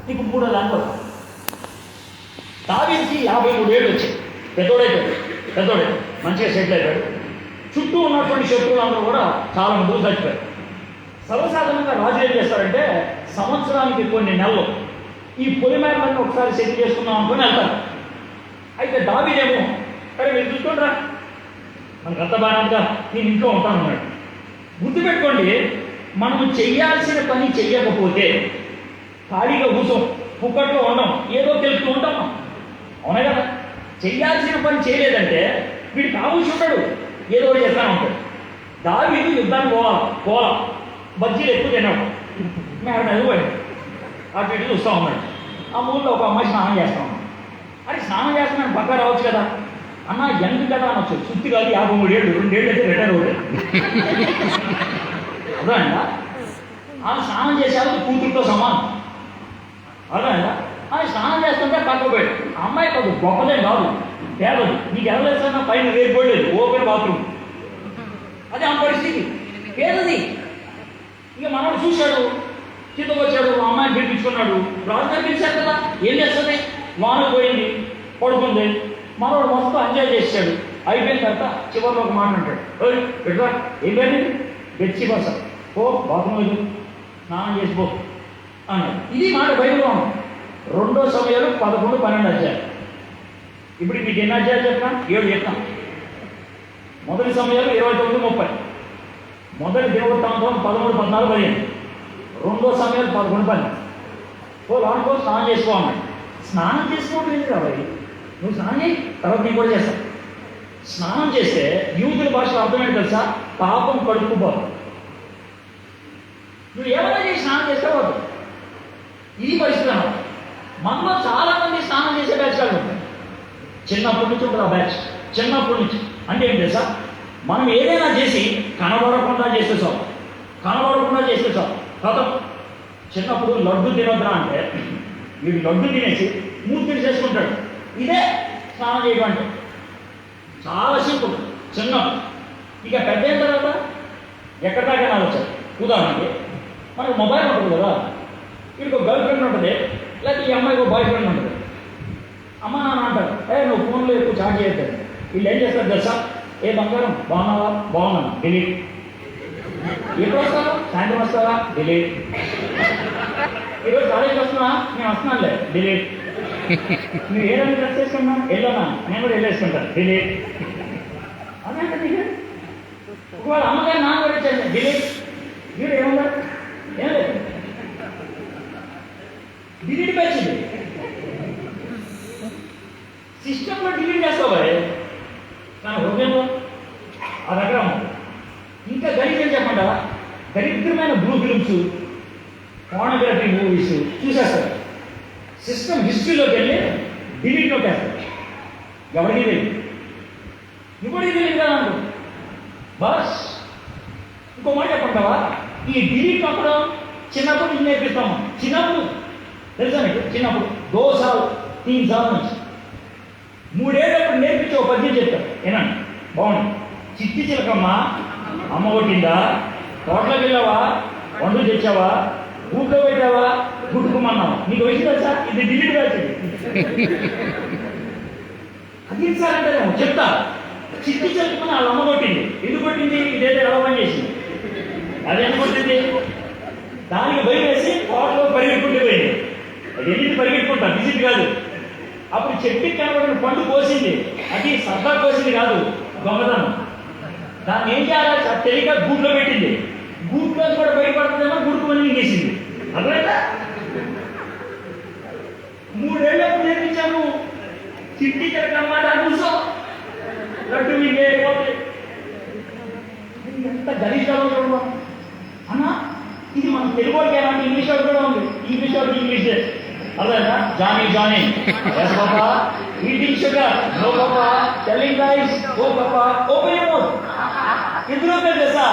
Speaker 2: నీకు 3 దాంట్లో దావీదుకి 53 ఏళ్ళు వచ్చాయి. పెద్దోడైతే మంచిగా సెటిల్ అయిపోయాడు. చుట్టూ ఉన్నటువంటి శత్రువులందరూ కూడా చాలా మంది చచ్చిపోయారు. సర్వసాధారణంగా రాజు ఏం చేస్తారంటే సంవత్సరానికి కొన్ని నెలలు ఈ పొలిమేరలన్నీ ఒకసారి సెటిల్ చేసుకుందాం అనుకుని వెళ్తారు. అయితే దావీదేమో సరే మీరు చూసుకోండిరా, మనకు అంత బాగా నేను ఇంట్లో ఉంటాను అన్నాడు. గుర్తుపెట్టుకోండి, మనము చెయ్యాల్సిన పని చెయ్యకపోతే ఖాళీగా కూర్చోం, పుక్కట్లో ఉండం, ఏదో తెలుస్తూ ఉంటాం. అవునా కదా? చెయ్యాల్సిన పని చేయలేదంటే వీడు కావచ్చు ఉంటాడు, ఏదో ఒకటి చేస్తాను ఉంటాడు. దావీదు యుద్ధానికి పోవాలా బజ్జీలు ఎక్కువ తిన్నాడు. మేము ఎదుగుపోయాడు, అటు ఇటు చూస్తూ ఉన్నాడు. ఆ ఊళ్ళో ఒక అమ్మాయి స్నానం చేస్తా ఉన్నాడు. అది స్నానం చేస్తున్నాను పక్క రావచ్చు కదా అన్న, ఎందుకు కదా అనొచ్చు. సుత్తి కాదు 53 ఏళ్ళు, 2 ఏళ్ళు అయితే రిటైర్ అవుతుంది. అదే అంట, ఆమె స్నానం చేశారు కూతురుతో సమానం. అదే అంట, ఆమె స్నానం చేస్తుంటే పక్కపోయాడు. అమ్మాయి కాదు, గొప్పదేం కాదు, పేదది. నీకు ఎలా చేస్తున్నా పైన వేరుకోలేదు, ఓపెన్ బాత్రూమ్. అదే ఆ పరిస్థితి, పేదది. ఇక మనవాడు చూశాడు, చిత్తకు వచ్చాడు, అమ్మాయిని పిలిపించుకున్నాడు. రాజుగారు పిలిచారు కదా, ఏం చేస్తుంది? వాన పోయింది, పడుకుంది. మనవాడు మొత్తం ఎంజాయ్ చేశాడు. అయిపోయిన తర్వాత చివరిలో ఒక మాట అంటాడు, ఎట్లా ఏం లేదు గెచ్చి బస ఓ బాత్రూమ్ లేదు, స్నానం చేసిపో అన్నాడు. ఇది మాట బైబిల్లో ఉంది. 2 సమయాలు 11, 12 అధ్యాయాలు. ఇప్పుడు మీకు ఎన్ని అధ్యాయాలు చెప్పినా 7 చెప్తాం. మొదటి సమయాలు 29, 30. మొదటి దేవవృత్తాంతం 13, 14, 15. 2 సమయాలు 11, 12. ఓ లాంటి స్నానం చేసుకో అన్నాడు. స్నానం చేసుకోవడం లేదు కాబట్టి నువ్వు స్నానం చేయి, తర్వాత నేను కూడా చేస్తాను. స్నానం చేస్తే యూదుల భాషలో అర్థమేంటి తెలుసా? పాపం కడుక్కుపోదు. నువ్వు ఏమైనా చేసి స్నానం చేసుకోవద్దు. ఇది పరిస్థితి అన్నమాట. మనలో చాలా మంది స్నానం చేసే బ్యాచ్ కాదు ఉంటాయి. చిన్నప్పటి నుంచి ఉంటుంది ఆ బ్యాచ్. చిన్నప్పటి నుంచి అంటే ఏంటి తెలుసా? మనం ఏదైనా చేసి కనబడకుండా చేస్తే చాలు కథం. చిన్నప్పుడు లడ్డు తినొద్దురా అంటే వీడు లడ్డు తినేసి మూర్తిని చేసుకుంటాడు. ఇదే స్నానం చేయడం అంటే. చాలా సింపుల్ చిన్న. ఇక పెద్ద అయిన తర్వాత ఎక్కడి దాకా ఆలోచన. ఉదాహరణకి మనకు మొబైల్ ఉంటుంది కదా, వీడికి ఒక గర్ల్ ఫ్రెండ్ ఉంటుంది, లేకపోతే ఈ అమ్మాయికి ఒక బాయ్ ఫ్రెండ్ ఉంటుంది. అమ్మ నాన్న అంటారు, నువ్వు ఫోన్లో ఎక్కువ చార్జ్ చేయొద్దు. వీళ్ళు ఏం చేస్తారు తెలుసా? ఏ బంగారం బాగున్నావా? బాగున్నాను, డిలీట్. ఎప్పుడు వస్తావా? సాయంత్రం వస్తావా? డిలీట్. ఈరోజు కాలేజీకి వస్తున్నా? నేను వస్తున్నానులే, డిలీట్. నువ్వు ఏదైనా డ్రెస్ వేసుకున్నా? వెళ్ళనా? నేను కూడా వెళ్ళేసుకుంటాను, డిలీట్. అదే అంటే ఒకవేళ అమ్మగారు నాన్న కూడా వచ్చేది, డిలీట్. వీడు ఏమన్నా ఏం లేదు, డిలీట్ వచ్చింది. సిస్టంలో డిలీట్ చేస్తావు కానీ హృదయంలో ఫిల్మ్స్, పార్నోగ్రఫీ మూవీస్ చూసేస్తారు. సిస్టమ్ హిస్టరీలోకి వెళ్ళి డిలీట్ నొక్కేస్తారు. ఎవరికి తెలియదు, ఇంకోటికి తెలియదు కదా అనుకో. బస్ ఇంకో మాట చెప్పంటావా, ఈ డిలీట్ నొక్కడం చిన్నప్పుడు నుంచి నేర్పిస్తాము. చిన్నప్పుడు తెలుసా నీకు? చిన్నప్పుడు 2 సార్లు 3 సార్లు నుంచి 3 ఏళ్ళప్పుడు నేర్పించి ఒక పద్యం చెప్తారు, ఏనండి బాగుంది. చిట్టి చిలకమ్మ అమ్మ కొట్టిందా, తోటలోకి వెళ్ళావా, వంటలు తెచ్చావా, ఊళ్ళో పెట్టావా, గుట్టుకుమన్నావా. నీకు వచ్చిందా సార్? ఇది డిలీట్ వచ్చింది. అది సార్ అంటే చెప్తా. చిట్టి చిలకమ్మ వాళ్ళ అమ్మ కొట్టింది. ఎందుకు కొట్టింది? ఇదేదో ఎలా పని చేసింది, అదేం కొట్టింది. దానికి భయం వేసి తోటలో పరిగెట్టుకుంటూ పోయింది. అది ఎందుకు పరిగెట్టుకుంటా, విజిట్ కాదు. అప్పుడు చెట్టుకి కనబడిన పండు కోసింది. అది సరదా కోసింది కాదు, దొంగతనం. దాన్ని ఏం చేయాలి? తెలియక గూట్లో పెట్టింది. గూట్లో కూడా బయటపడుతుందేమో గుడుకుమని మింగేసింది. అర్థమైందా? 3 ఏళ్ళప్పుడు నేర్పించాను. చిట్టి చిలకమ్మాట కూర్చో, లడ్డు మింగేయకపోతే ఎంత గలీష్గా చూడడం అన్నా. ఇది మన తెలుగు వాళ్ళకి ఏమంటే ఇంగ్లీష్ వాడు కూడా ఉంది. ఇంగ్లీష్ వాడికి ఇంగ్లీష్ అర్థమైందా? Johnny Johnny yes papa, eating sugar no papa, telling lies o papa, open your mouth. ఇందులో తెలుసా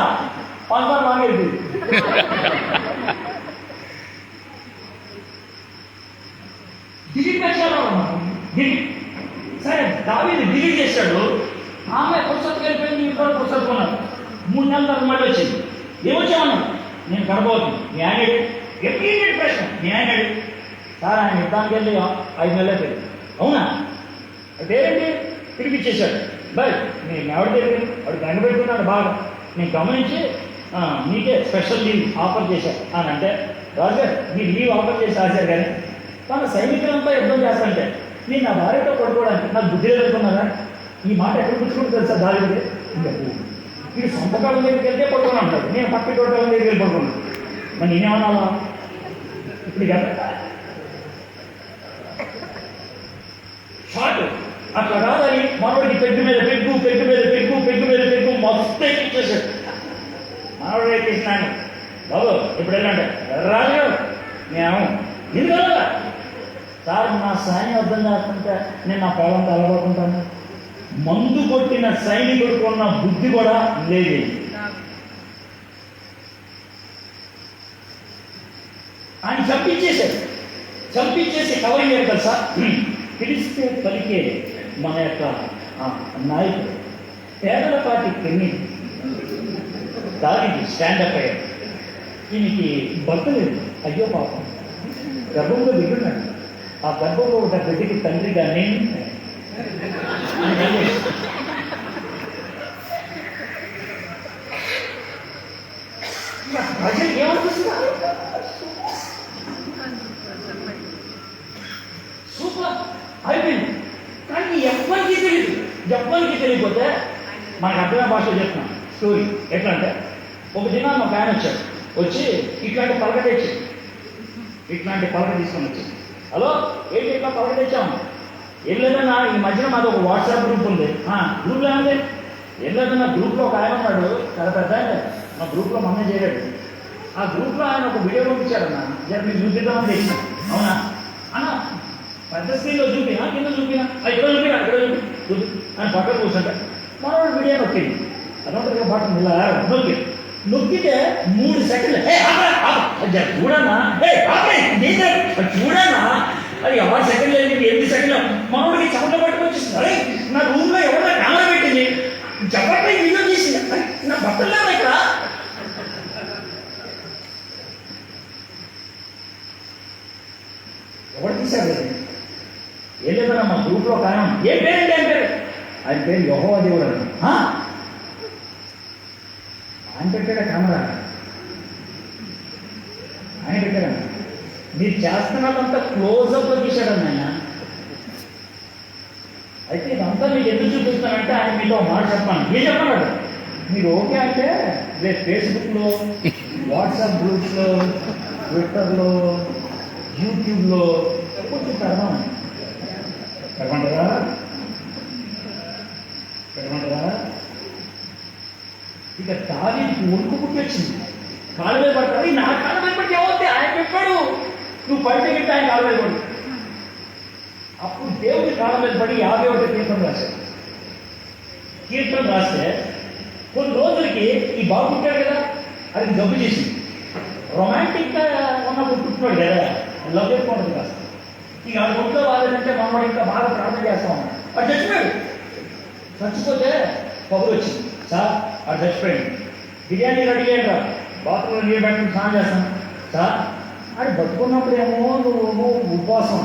Speaker 2: పంచర్ లాగేది. డిలీట్ చేశాడు. డిలీట్ సరే, దావీదు డిలీట్ చేశాడు. ఆమె పుస్తకం వెళ్ళిపోయింది, ఇంట్లో పుస్తకం కొన్నాడు. 3 నెలల తర్వాత మళ్ళీ వచ్చింది. ఏమొచ్చామన్నా? నేను గర్భవతి. మీ ఆయన ఎప్పుడు ప్రశ్న, మీ ఆయన సార్ ఆయన యుద్ధానికి వెళ్ళి 5 నెలలే పోయింది. అవునా? అయితే ఏంటి? తిరిగిచ్చేశాడు. బై నేను ఎవరి దగ్గర వాడు గంగ పెట్టుకున్నాడు బాగా. నేను గమనించి నీకే స్పెషల్ లీవ్ ఆఫర్ చేశాను అని అంటే, రాజర్ మీరు లీవ్ ఆఫర్ చేసి రాశారు కానీ తన సైనికులంతా యుద్ధం చేస్తాంటే నేను నా భార్యతో పడుకోవడానికి నాకు బుద్ధి లేదనుకున్నారా? ఈ మాట ఎక్కడ పుచ్చుకుంటుంది తెలుసా? దారిదే ఇంకా వీడు సొంత కాలం దగ్గరికి వెళ్తే పడుకుని ఉంటాడు, నేను పక్క తోట దగ్గరికి వెళ్ళి పడుకున్నాను. మరి నేనేమన్నా ఇప్పుడు షార్ట్ అట్లా కాదని మనవాడికి పెగ్గు మీద పెగ్గు, పెగ్గు మీద పెగ్గు, పెగ్గు మీద పెగ్గు మొత్తం ఎక్కించేసాడు. మనవాడు ఎక్కించినాను. బాబు ఇప్పుడు వెళ్ళండి. రాజు నేను ఎందుకు సార్ నా సైన్యం అర్థం చేస్తుంటే నేను నా పొలంతో అలవాటుంటాను. మందు కొట్టిన సైనికుడికి ఉన్న బుద్ధి కూడా లేదు. ఆయన చంపించేశాడు. చంపించేసి కవరింగ్ ఏం తెలుసా? పిలిస్తే పలికే మన యొక్క నాయకుడు పేదల పార్టీ పెన్ని దానికి స్టాండప్ అయ్యాడు. ఈయనకి భర్త లేదు. అయ్యో పాపం గర్భంలో దిగున్నాడు. ఆ గర్భంలో ఒక బిడ్డకి తండ్రిగా నేను ప్రజలు ఏమనిపిస్తున్నారు? సూపర్ అయిపోయింది. కానీ ఎవ్వరికి తెలియదు. ఎవ్వరికి తెలియకపోతే మనకు అర్థమైన భాషలో చెప్తున్నాం స్టోరీ. ఎట్లా అంటే, ఒక దినాన్ని ఒక ఆయన వచ్చాడు. వచ్చి ఇట్లాంటి పలక తెచ్చి ఇట్లాంటి పలక తీసుకొని వచ్చి, హలో ఏంటి ఇట్లా పలక తెచ్చాము? ఏం లేదన్నా, ఈ మధ్యన మాది ఒక వాట్సాప్ గ్రూప్ ఉంది. గ్రూప్లో ఏముంది? ఏం లేదన్నా, గ్రూప్లో ఒక ఆయన ఉన్నాడు చాలా పెద్ద ఆయన. మా గ్రూప్లో మమ్మీ చేయలేడు. ఆ గ్రూప్లో ఆయన ఒక వీడియో పంపించాడన్నా, మీరు చూపిద్దామని తెచ్చిన. అవునా అన్న? పెద్ద స్క్రీన్లో చూపినా, కింద చూపినా, ఇక్కడ చూపినా, ఇక్కడ చూపి అని పక్కన కూర్చుంటా. మనోడు వీడియో నొక్కింది. అదొక బటన్ ఇలా నొక్కితే 3 సెకండ్లు చూడన్నా, చూడన్నా, అది 6 సెకండ్లు అయింది, 8 సెకండ్లు. మనోడికి చెమట పట్టుకొచ్చేసింది. అరే నా రూమ్లో ఎవరైనా కెమెరా పెట్టింది, జబర్పై వీడియో తీసింది. నా బట్టలు ఇక్కడ ఎవరు తీశారు? ఏం లేదన్నా, మా గ్రూప్లో కారణం ఏం పేరండి అంటే ఆయన పేరు యెహోవా దేవుడు అన్న. ఆయన పెట్టాడా కెమెరా? ఆయన పెట్టాడన్న. మీరు చేస్తున్నదంతా క్లోజప్లో తీశాడన్న ఆయన. అయితే ఇదంతా మీకు ఎందుకు చూపిస్తానంటే ఆయన మీతో మాట చెప్పాను. ఏం చెప్పన్నాడు? మీరు ఓకే అంటే రేపు ఫేస్బుక్లో, వాట్సాప్ గ్రూప్స్లో, ట్విట్టర్లో, యూట్యూబ్లో కొంచెం పెడదామని. పెట్టమంటారా? పెట్టమంటారా? ఇక దావీదుకి వణుకు పుట్టొచ్చింది. కాళ్ళ మీద పడతాడు. నా కాళ్ళ మీద పడితే ఏమవుతుంది? ఆయన చెప్పాడు నువ్వు పడితే గిట్ట ఆయన కాళ్ళ మీద పడు. అప్పుడు దేవుడి కాళ్ళ మీద పడి 51 కీర్తన రాశాడు. కీర్తన రాస్తే కొన్ని రోజులకి ఈ బాబు పుట్టాడు కదా, అది జబ్బు చేసింది. రొమాంటిక్గా ఉన్నప్పుడు పుట్టినాడు కదా, లవ్ చేసుకుంటుంది కాస్త. ఇక ఆ ఒంట్లో బాగాలేదంటే మనం ఇంకా బాగా ప్రార్థన చేస్తా ఉన్నాడు. అది చచ్చిపోయాడు. చచ్చిపోతే కబురు వచ్చింది, సార్ అది చచ్చిపోయాడు, బిర్యానీ రెడీ అయ్యాడు, బాత్రూంలో నీళ్ళు పెట్టుకుని స్నానం చేస్తాను సార్. అది బతుకున్నప్పుడేమో నువ్వు ఉపవాసం,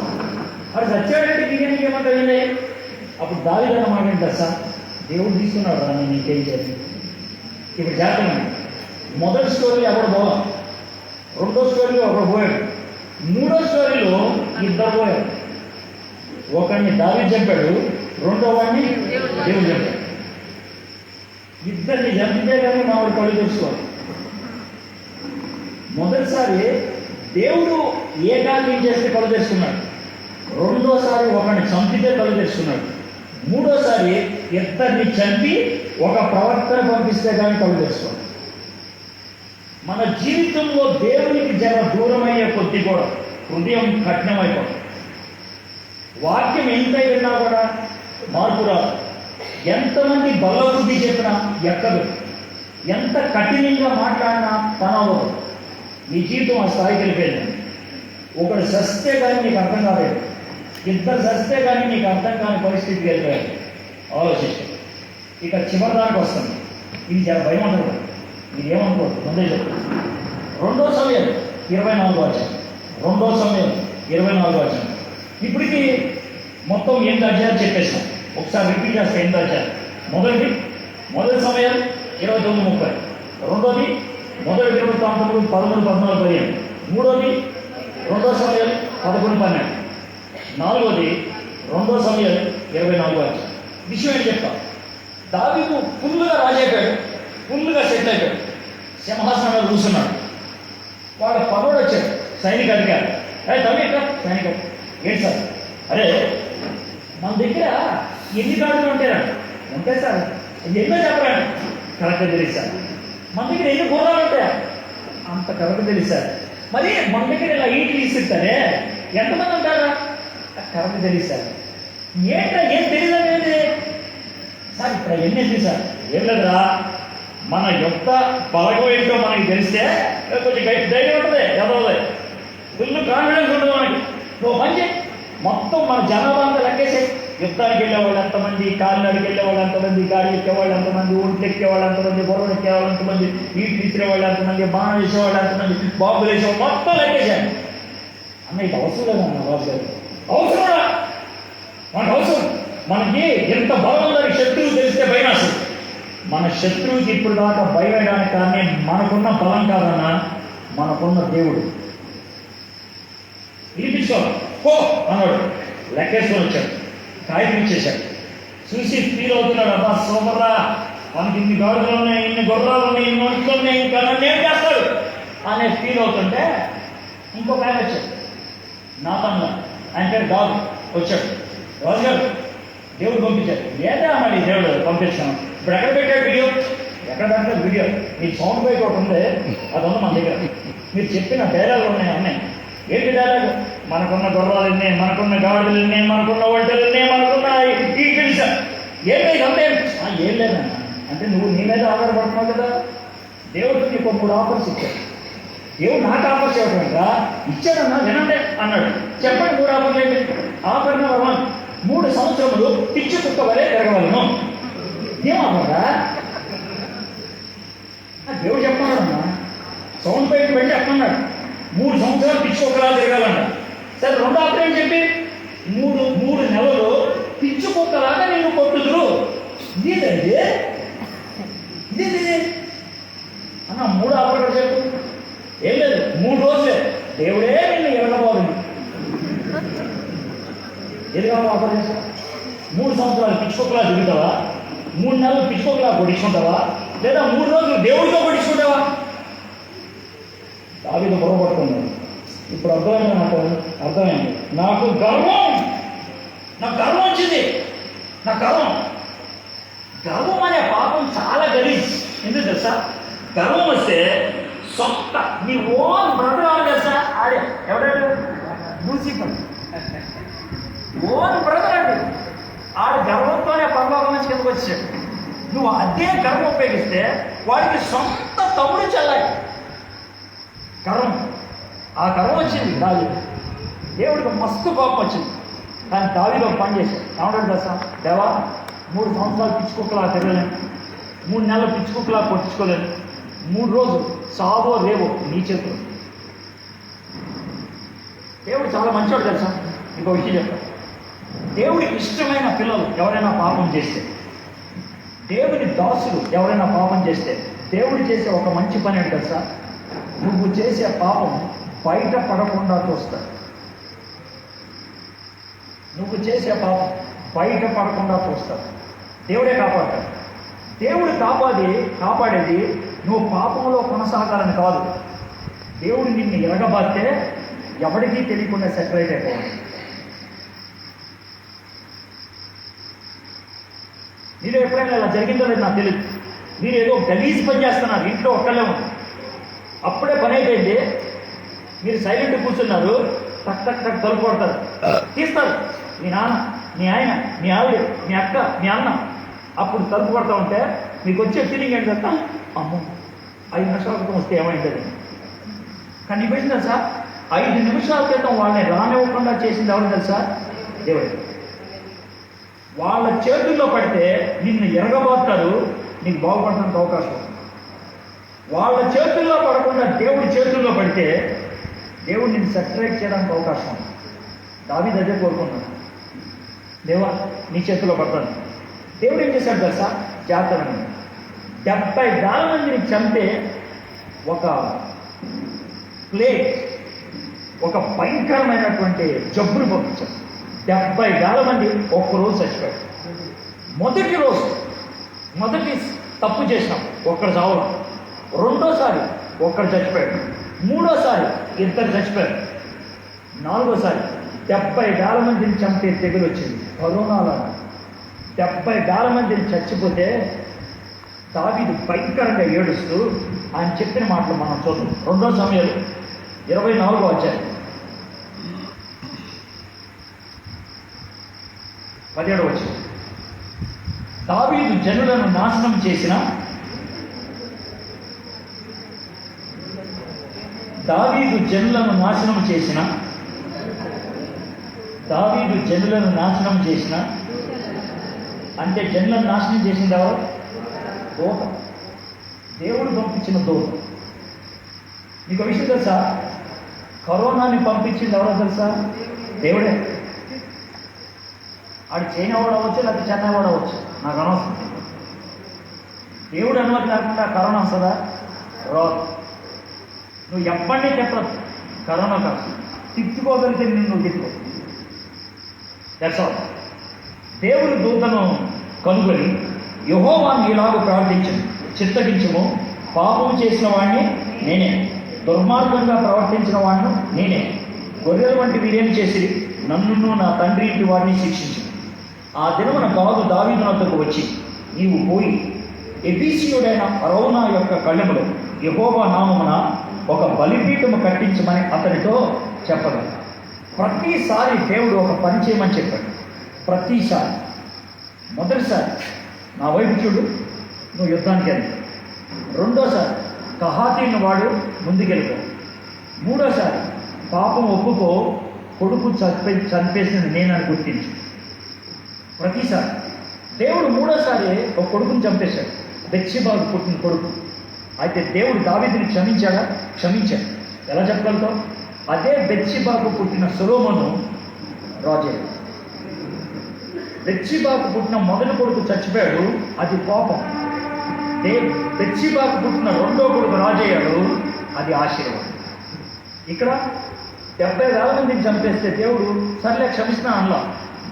Speaker 2: అది చచ్చాడంటే బిర్యానీకి ఏమంటావు? అప్పుడు దావిదన్న మాట ఏంటారు సార్, దేవుడు తీసుకున్నాడు రా నేను నీకేం చేయాలి. ఇప్పుడు జాతకండి, మొదటి స్టోరీలో ఎవడు పోవాలి, రెండో స్టోరీలో ఒకడు పోయాడు, మూడో స్టోరీలో ఇద్దరు పోయాడు. ఒకడిని దావీదు చంపాడు, రెండో వాడిని దేవుడు చంపాడు. ఇద్దరిని చంపితే కానీ మామిడి కళ్ళు తెలుసుకోవాలి. మొదటిసారి దేవుడు ఏ కార్యం చేస్తే కళ్ళు తెచ్చుకున్నాడు, రెండోసారి ఒకరిని చంపితే కళ్ళు తెచ్చుకున్నాడు, మూడోసారి ఇద్దరిని చంపి ఒక ప్రవర్తన పంపిస్తే కానీ కళ్ళు తెచ్చుకోవాలి. మన జీవితంలో దేవునికి జర దూరమయ్యే కొద్ది కూడా హృదయం కఠినమైపోతుంది. వాక్యం ఎంత విన్నా కూడా మార్పు రాదు. ఎంతమంది బలబుద్ధి చెప్పినా ఎక్కదు, ఎంత కఠినంగా మాట్లాడినా పనవదు. నీ జీవితం ఆ స్థాయికి వెళ్ళిపోయింది. ఒకడు సస్తే కానీ నీకు అర్థం కాలేదు, ఇద్దరు సస్తే కానీ నీకు అర్థం కాని పరిస్థితికి వెళ్ళిపోయాడు. ఆలోచిస్తాం. ఇక చివరి దానికి వస్తుంది. ఇది చాలా భయం ఉంటుంది, ఇది ఏమనుకోవద్దు, ముందే చెప్తాను. 2 సమయం 24 వచ్చాను, 2 సమయం 24 వచ్చాను. ఇప్పటికి మొత్తం 8 అధ్యాయాలు చెప్పేసాం. ఒకసారి రిపీట్ చేస్తే 8 అధ్యాయాలు. మొదటి సమయం 29-30, రెండోది మొదటి 29, 13, 14, 15, మూడోది 2 సమయం 11, 12, నాలుగోది 2 సమయం 24 వచ్చాను. విషయం ఏంటి చెప్తా. దావీదు ఫుల్గా రాజైపోయాడు, ఫుల్గా సెటిల్ అయిపోయాడు, సింహాసనంలో కూర్చున్నాడు. వాడు పదవుడు వచ్చాడు, సైనిక అధికారి. తమ్మి సైనిక ఏంటి సార్? అరే మన దగ్గర ఎన్ని గాడులు ఉంటారా? ఉంటాయి సార్, ఎన్నో చెప్పరా? కరెక్ట్గా తెలియదు సార్. మన దగ్గర ఎన్ని గుర్రాలు ఉంటాయా? అంత కరెక్ట్గా తెలియదు సార్. మరి మన దగ్గర ఇలా ఈట్లు ఇస్తారే ఎంతమంది ఉంటారా? కరెక్ట్గా తెలియదు సార్. ఏంట్రా ఏం తెలియదు అనేది సార్? ఇప్పుడు ఎన్ని సార్? ఏం లేదురా, మన యొక్క బలగం ఏంటో మనకి తెలిస్తే కొంచెం ధైర్యం ఉంటుంది, ఎవరో ఫుల్ కాన్ఫిడెన్స్ ఉంటుంది మనకి. నువ్వు మంచి మొత్తం మన జనాభా అంతా లెక్కేసే. యుద్ధానికి వెళ్ళేవాళ్ళు ఎంతమంది, కాలినడికి వెళ్ళేవాళ్ళు ఎంతమంది, గాడి ఎక్కేవాళ్ళు ఎంతమంది, ఒంట్లు ఎక్కేవాళ్ళు ఎంతమంది, గొడవలు ఎక్కేవాళ్ళు ఎంతమంది, ఈటు తీసేవాళ్ళు ఎంతమంది, బాణం వేసేవాళ్ళు ఎంతమంది, బాబులు వేసేవాళ్ళు మొత్తం లెక్కేసాను. అన్న ఇది అవసరం లేదన్న బాబు గారు, అవసరం మనకు అవసరం. మనకి ఎంత బలం ఉందని శత్రువు తెలిస్తే భయం. అసలు మన శత్రువుకి ఇప్పుడు దాకా భయపడడానికి కానీ మనకున్న బలం కాదన్నా, మనకున్న దేవుడు. వినిపించుకోవాలి పో అన్నాడు, లెక్కేసుకొని వచ్చాడు, కాగితం ఇచ్చేశాడు. చూసి ఫీల్ అవుతున్నాడు, అబ్బా సూపర్రా, మనకి ఇన్ని గాడులు ఉన్నాయి, ఇన్ని గుర్రాలు ఉన్నాయి, ఇన్ని ఒంట్లు ఉన్నాయి, ఇంకా నన్ను ఏం చేస్తాడు అనే ఫీల్ అవుతుంటే ఇంకొక ఆయన వచ్చాడు, నాతన్న, ఆయన పేరు డాగ్. వచ్చాడు, రాజుగారు దేవుడు పంపించాడు. లేదా మరి దేవుడు పంపించాను. ఇప్పుడు ఎక్కడ పెట్టాడు వీడియో? ఎక్కడ పెట్టాడు వీడియో? మీ సౌండ్ బైక్ ఒకటి ఉంది, అది ఉంది మన దగ్గర. మీరు చెప్పిన డైలాగులు ఉన్నాయి, అన్నాయి. ఏంటి డైలాగ్? మనకున్న గుర్రాలు ఉన్నాయి, మనకున్న గాడులు ఉన్నాయి, మనకున్న ఒంటలు ఉన్నాయి, మనకున్న ఈ తెలుసా ఏంటి ఇదంతా? ఏం లేదన్న. అంటే నువ్వు నీ మీద ఆధారపడుతున్నావు కదా. దేవుడు నీకు 3 ఆఫర్స్ ఇచ్చాడు. దేవుడు నాకు ఆఫర్స్ ఇవ్వకుండా ఇచ్చాడన్నా, వినండి అన్నాడు. చెప్పండి 3 ఆఫర్లు ఏంటి? ఆఫర్ నెంబర్ 1, 3 సంవత్సరములు పిచ్చి కుక్క వలె తిరగవలను. ఏమన్నారా? దేవుడు చెప్పన్నాడమ్మా, సౌండ్ బయట పెట్టి చెప్పన్నాడు 3 సంవత్సరాలు పిచ్చి కుక్కలా తిరగాలన్న. సరే, 2 ఆఫర్ ఏం చెప్పి 3 నెలలు పిచ్చి కుక్కలాగా నేను కొట్టుదురు. ఇదేంటండి ఇదే అన్న. 3 ఆఫర్ చెప్పు. ఏం లేదు, 3 రోజులే దేవుడే నిన్ను ఎరగబోదు. ఎదుగా ఆఫర్ చేస్తా. 3 సంవత్సరాలు పిచ్చుకోకలా తిరుగుతావా? 3 నెలలు పిచ్చుకోకలా కొట్టించుకుంటావా? లేదా 3 రోజులు దేవుడితో కొట్టించుకుంటావా? దావీదు పొరపడుతున్నాడు. ఇప్పుడు అర్థమైంది, నాకు అర్థమైంది. నాకు గర్వం వచ్చింది. నాకు గర్వం అనే పాపం చాలా గలీజ్. ఎందుకు తెలుసా? గర్వం వస్తే సొంత నీ ఓన్ బ్రదర్ ఆడు తెలుసా? ఆడే ఎవడాడు? లూసిఫర్. ఓన్ బ్రదర్ అండి. ఆడు గర్వంతోనే పరలోకం నుంచి కిందకు వచ్చాడు. నువ్వు అదే గర్వం ఉపయోగిస్తే వాడికి సొంత తమ్ముడు చెల్లాయి. గర్వం, ఆ గర్వం వచ్చింది దావీదు. దేవుడికి మస్తు కోపం వచ్చింది. కానీ దావీదు ఒక పని చేశాడు. ఏమంటాడు తెలుసా? దేవా, 3 సంవత్సరాలు పిచ్చుకుక్కలా తిరగలేను, 3 నెలలు పిచ్చుకుక్కలా కొట్టించుకోలేను, 3 రోజులు సావో రేవో నీ చేతులు. దేవుడు చాలా మంచివాడు తెలుసా? ఇంకో విషయం చెప్తాను. దేవుడికి ఇష్టమైన పిల్లలు ఎవరైనా పాపం చేస్తే, దేవుని దాసులు ఎవరైనా పాపం చేస్తే, దేవుడు చేసే ఒక మంచి పని ఏంటి తెలుసా? నువ్వు చేసే పాపం బయట పడకుండా చూస్తాడు. నువ్వు చేసే పాపం బయట పడకుండా చూస్తాడు. దేవుడే కాపాడతాడు. దేవుడు కాపాడేది నువ్వు పాపంలో కొనసాగాలని కాదు. దేవుడు నిన్ను ఎరగబాస్తే ఎవరికీ తెలియకుండా సెపరేట్ అయిపోవాలి. మీరు ఎప్పుడైనా ఇలా జరిగిందో లేదు నాకు తెలియదు. మీరు ఏదో గలీజ్ పని చేస్తున్నారు, ఇంట్లో ఒక్కళ్ళే ఉంది, అప్పుడే పని అయిపోయింది, మీరు సైలెంట్ కూర్చున్నారు, టక్ టక్ టక్ తలుపు కొడతారు, తీస్తారు మీ నాన్న, మీ ఆయన, మీ ఆవిడ, మీ అక్క, మీ అన్న. అప్పుడు తలుపు కొడతా ఉంటే మీకు వచ్చే ఫీలింగ్ ఏంటంటే, అమ్మో 5 నిమిషాల క్రితం వస్తే ఏమైంది. కానీ నీకు వచ్చింది తెలుసా? 5 నిమిషాల క్రితం వాళ్ళని రానివ్వకుండా చేసింది ఎవరు తెలుసా? దేవుడే. వాళ్ళ చేతుల్లో పడితే నిన్ను ఎరగబోతారు, నీకు బాగుపడడానికి అవకాశం ఉంది. వాళ్ళ చేతుల్లో పడకుండా దేవుడి చేతుల్లో పడితే దేవుడు నిన్ను సెపరేట్ చేయడానికి అవకాశం ఉంది. దావీదు అదే కోరుకున్నాడు. దేవా, నీ చేతిలో పడతాను. దేవుడు ఏం చేశాడు తెలుసా? జాతరని 70,000 మందిని చంపే ఒక ప్లేగ్, ఒక భయంకరమైనటువంటి జబ్బును పంపించాడు. 70,000 మంది ఒక్కరోజు చచ్చిపోయాడు. మొదటి తప్పు చేసినాం, ఒక్కడు చావడం. రెండోసారి ఒక్కడు చచ్చిపోయాడు. మూడోసారి 2 చచ్చిపోయారు. 4ఓసారి 70,000 మందిని చంపే తెగులు వచ్చింది, కరోనాలో. 70,000 మందిని చచ్చిపోతే దావీదు భయంకరంగా ఏడుస్తూ ఆయన చెప్పిన మాటలు మనం చూద్దాం. 2 సమయాలు 24వ అధ్యాయం 17వ వచనం. దావీదు జనులను నాశనం చేసిన దావీదు జనులను నాశనం చేసిన అంటే జనులను నాశనం చేసింది ఎవరు? దూత. దేవుడు పంపించిన దూత. మీకు విషయం తెలుసా? కరోనాని పంపించింది ఎవరో తెలుసా? దేవుడే. ఆడు చైనా వాడు అవ్వచ్చు, లేకపోతే చెన్నై వాడు అవ్వచ్చు, నాకు అనవసరం. దేవుడు అనుమతి లేకుండా కరోనా వస్తుందా? రాదు. నువ్వు ఎప్పటినీ చెప్పచ్చు కరోనా కాదు. తిట్టుకోగలిగితే నువ్వు తిట్టుకో. That's all. దేవుని దూతను కనుగొని యెహోవాను ఇలాగ ప్రార్థించను, చిత్తగించము, పాపం చేసిన వాడిని నేనే, దుర్మార్గంగా ప్రవర్తించిన వాడిని నేనే. గొర్రెల వంటి వీరేం చేసి నన్ను నా తండ్రి ఇంటి వాడిని శిక్షించు. ఆ దినమున గాదు దావీదు వద్దకు వచ్చి, నీవు పోయి ఎబీసీయుడైన అరౌనా యొక్క కళ్ళెములో యెహోవా నామమున ఒక బలిపీఠము కట్టించమని అతనితో చెప్పగలరు. ప్రతిసారి దేవుడు ఒక పని చేయమని చెప్పాడు. ప్రతిసారి. మొదటిసారి నా వైపు చూడు, నువ్వు యుద్ధానికి వెళ్ళి. రెండోసారి కహాతీని వాడు ముందుకెళ్ళిపో. మూడోసారి పాపం ఒప్పుకో, కొడుకు చంపేసింది నేనని గుర్తించు. ప్రతిసారి దేవుడు మూడోసారి ఒక కొడుకుని చంపేశాడు, బెత్షెబాకు పుట్టిన కొడుకు. అయితే దేవుడు దావీదుని క్షమించాడా? క్షమించాడు. ఎలా చెప్పగలుగుతావు? అదే బెత్షెబాకు పుట్టిన సొలొమోను రాజే. బెత్షెబాకు పుట్టిన మొదటి కొడుకు చచ్చిపోయాడు, అది కోపం. బెత్షెబాకు పుట్టిన రెండో కొడుకు రాజయ్యాడు, అది ఆశీర్వాదం. ఇక్కడ 70,000 మందిని చంపేస్తే దేవుడు సర్లే క్షమిస్తున్నా అనలా,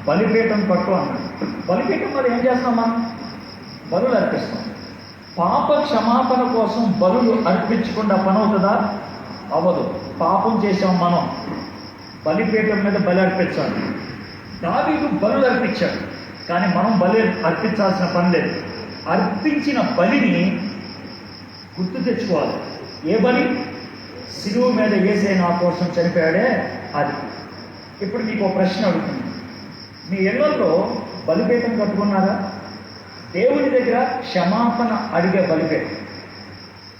Speaker 2: బలిపీఠం పట్టు అన్నాడు. బలిపీఠం మరి ఏం చేస్తాం మనం? బలులు అర్పిస్తాం. పాప క్షమాపణ కోసం బలులు అర్పించకుండా పని అవుతుందా? అవ్వదు. పాపం చేసాం మనం, బలిపీఠం మీద బలి అర్పించాలి. దావీదు బలులు అర్పించాడు, కానీ మనం బలి అర్పించాల్సిన పని లేదు. అర్పించిన బలిని గుర్తు తెచ్చుకోవాలి.
Speaker 1: ఏ బలి? శిలువ మీద యేసే నా కోసం చనిపోయాడే అది. ఇప్పుడు మీకు ఒక ప్రశ్న అడుగుతుంది. మీ ఇళ్లలో బలిపీఠం కట్టుకున్నారా? దేవుని దగ్గర క్షమాపణ అడిగే బలిపీఠం,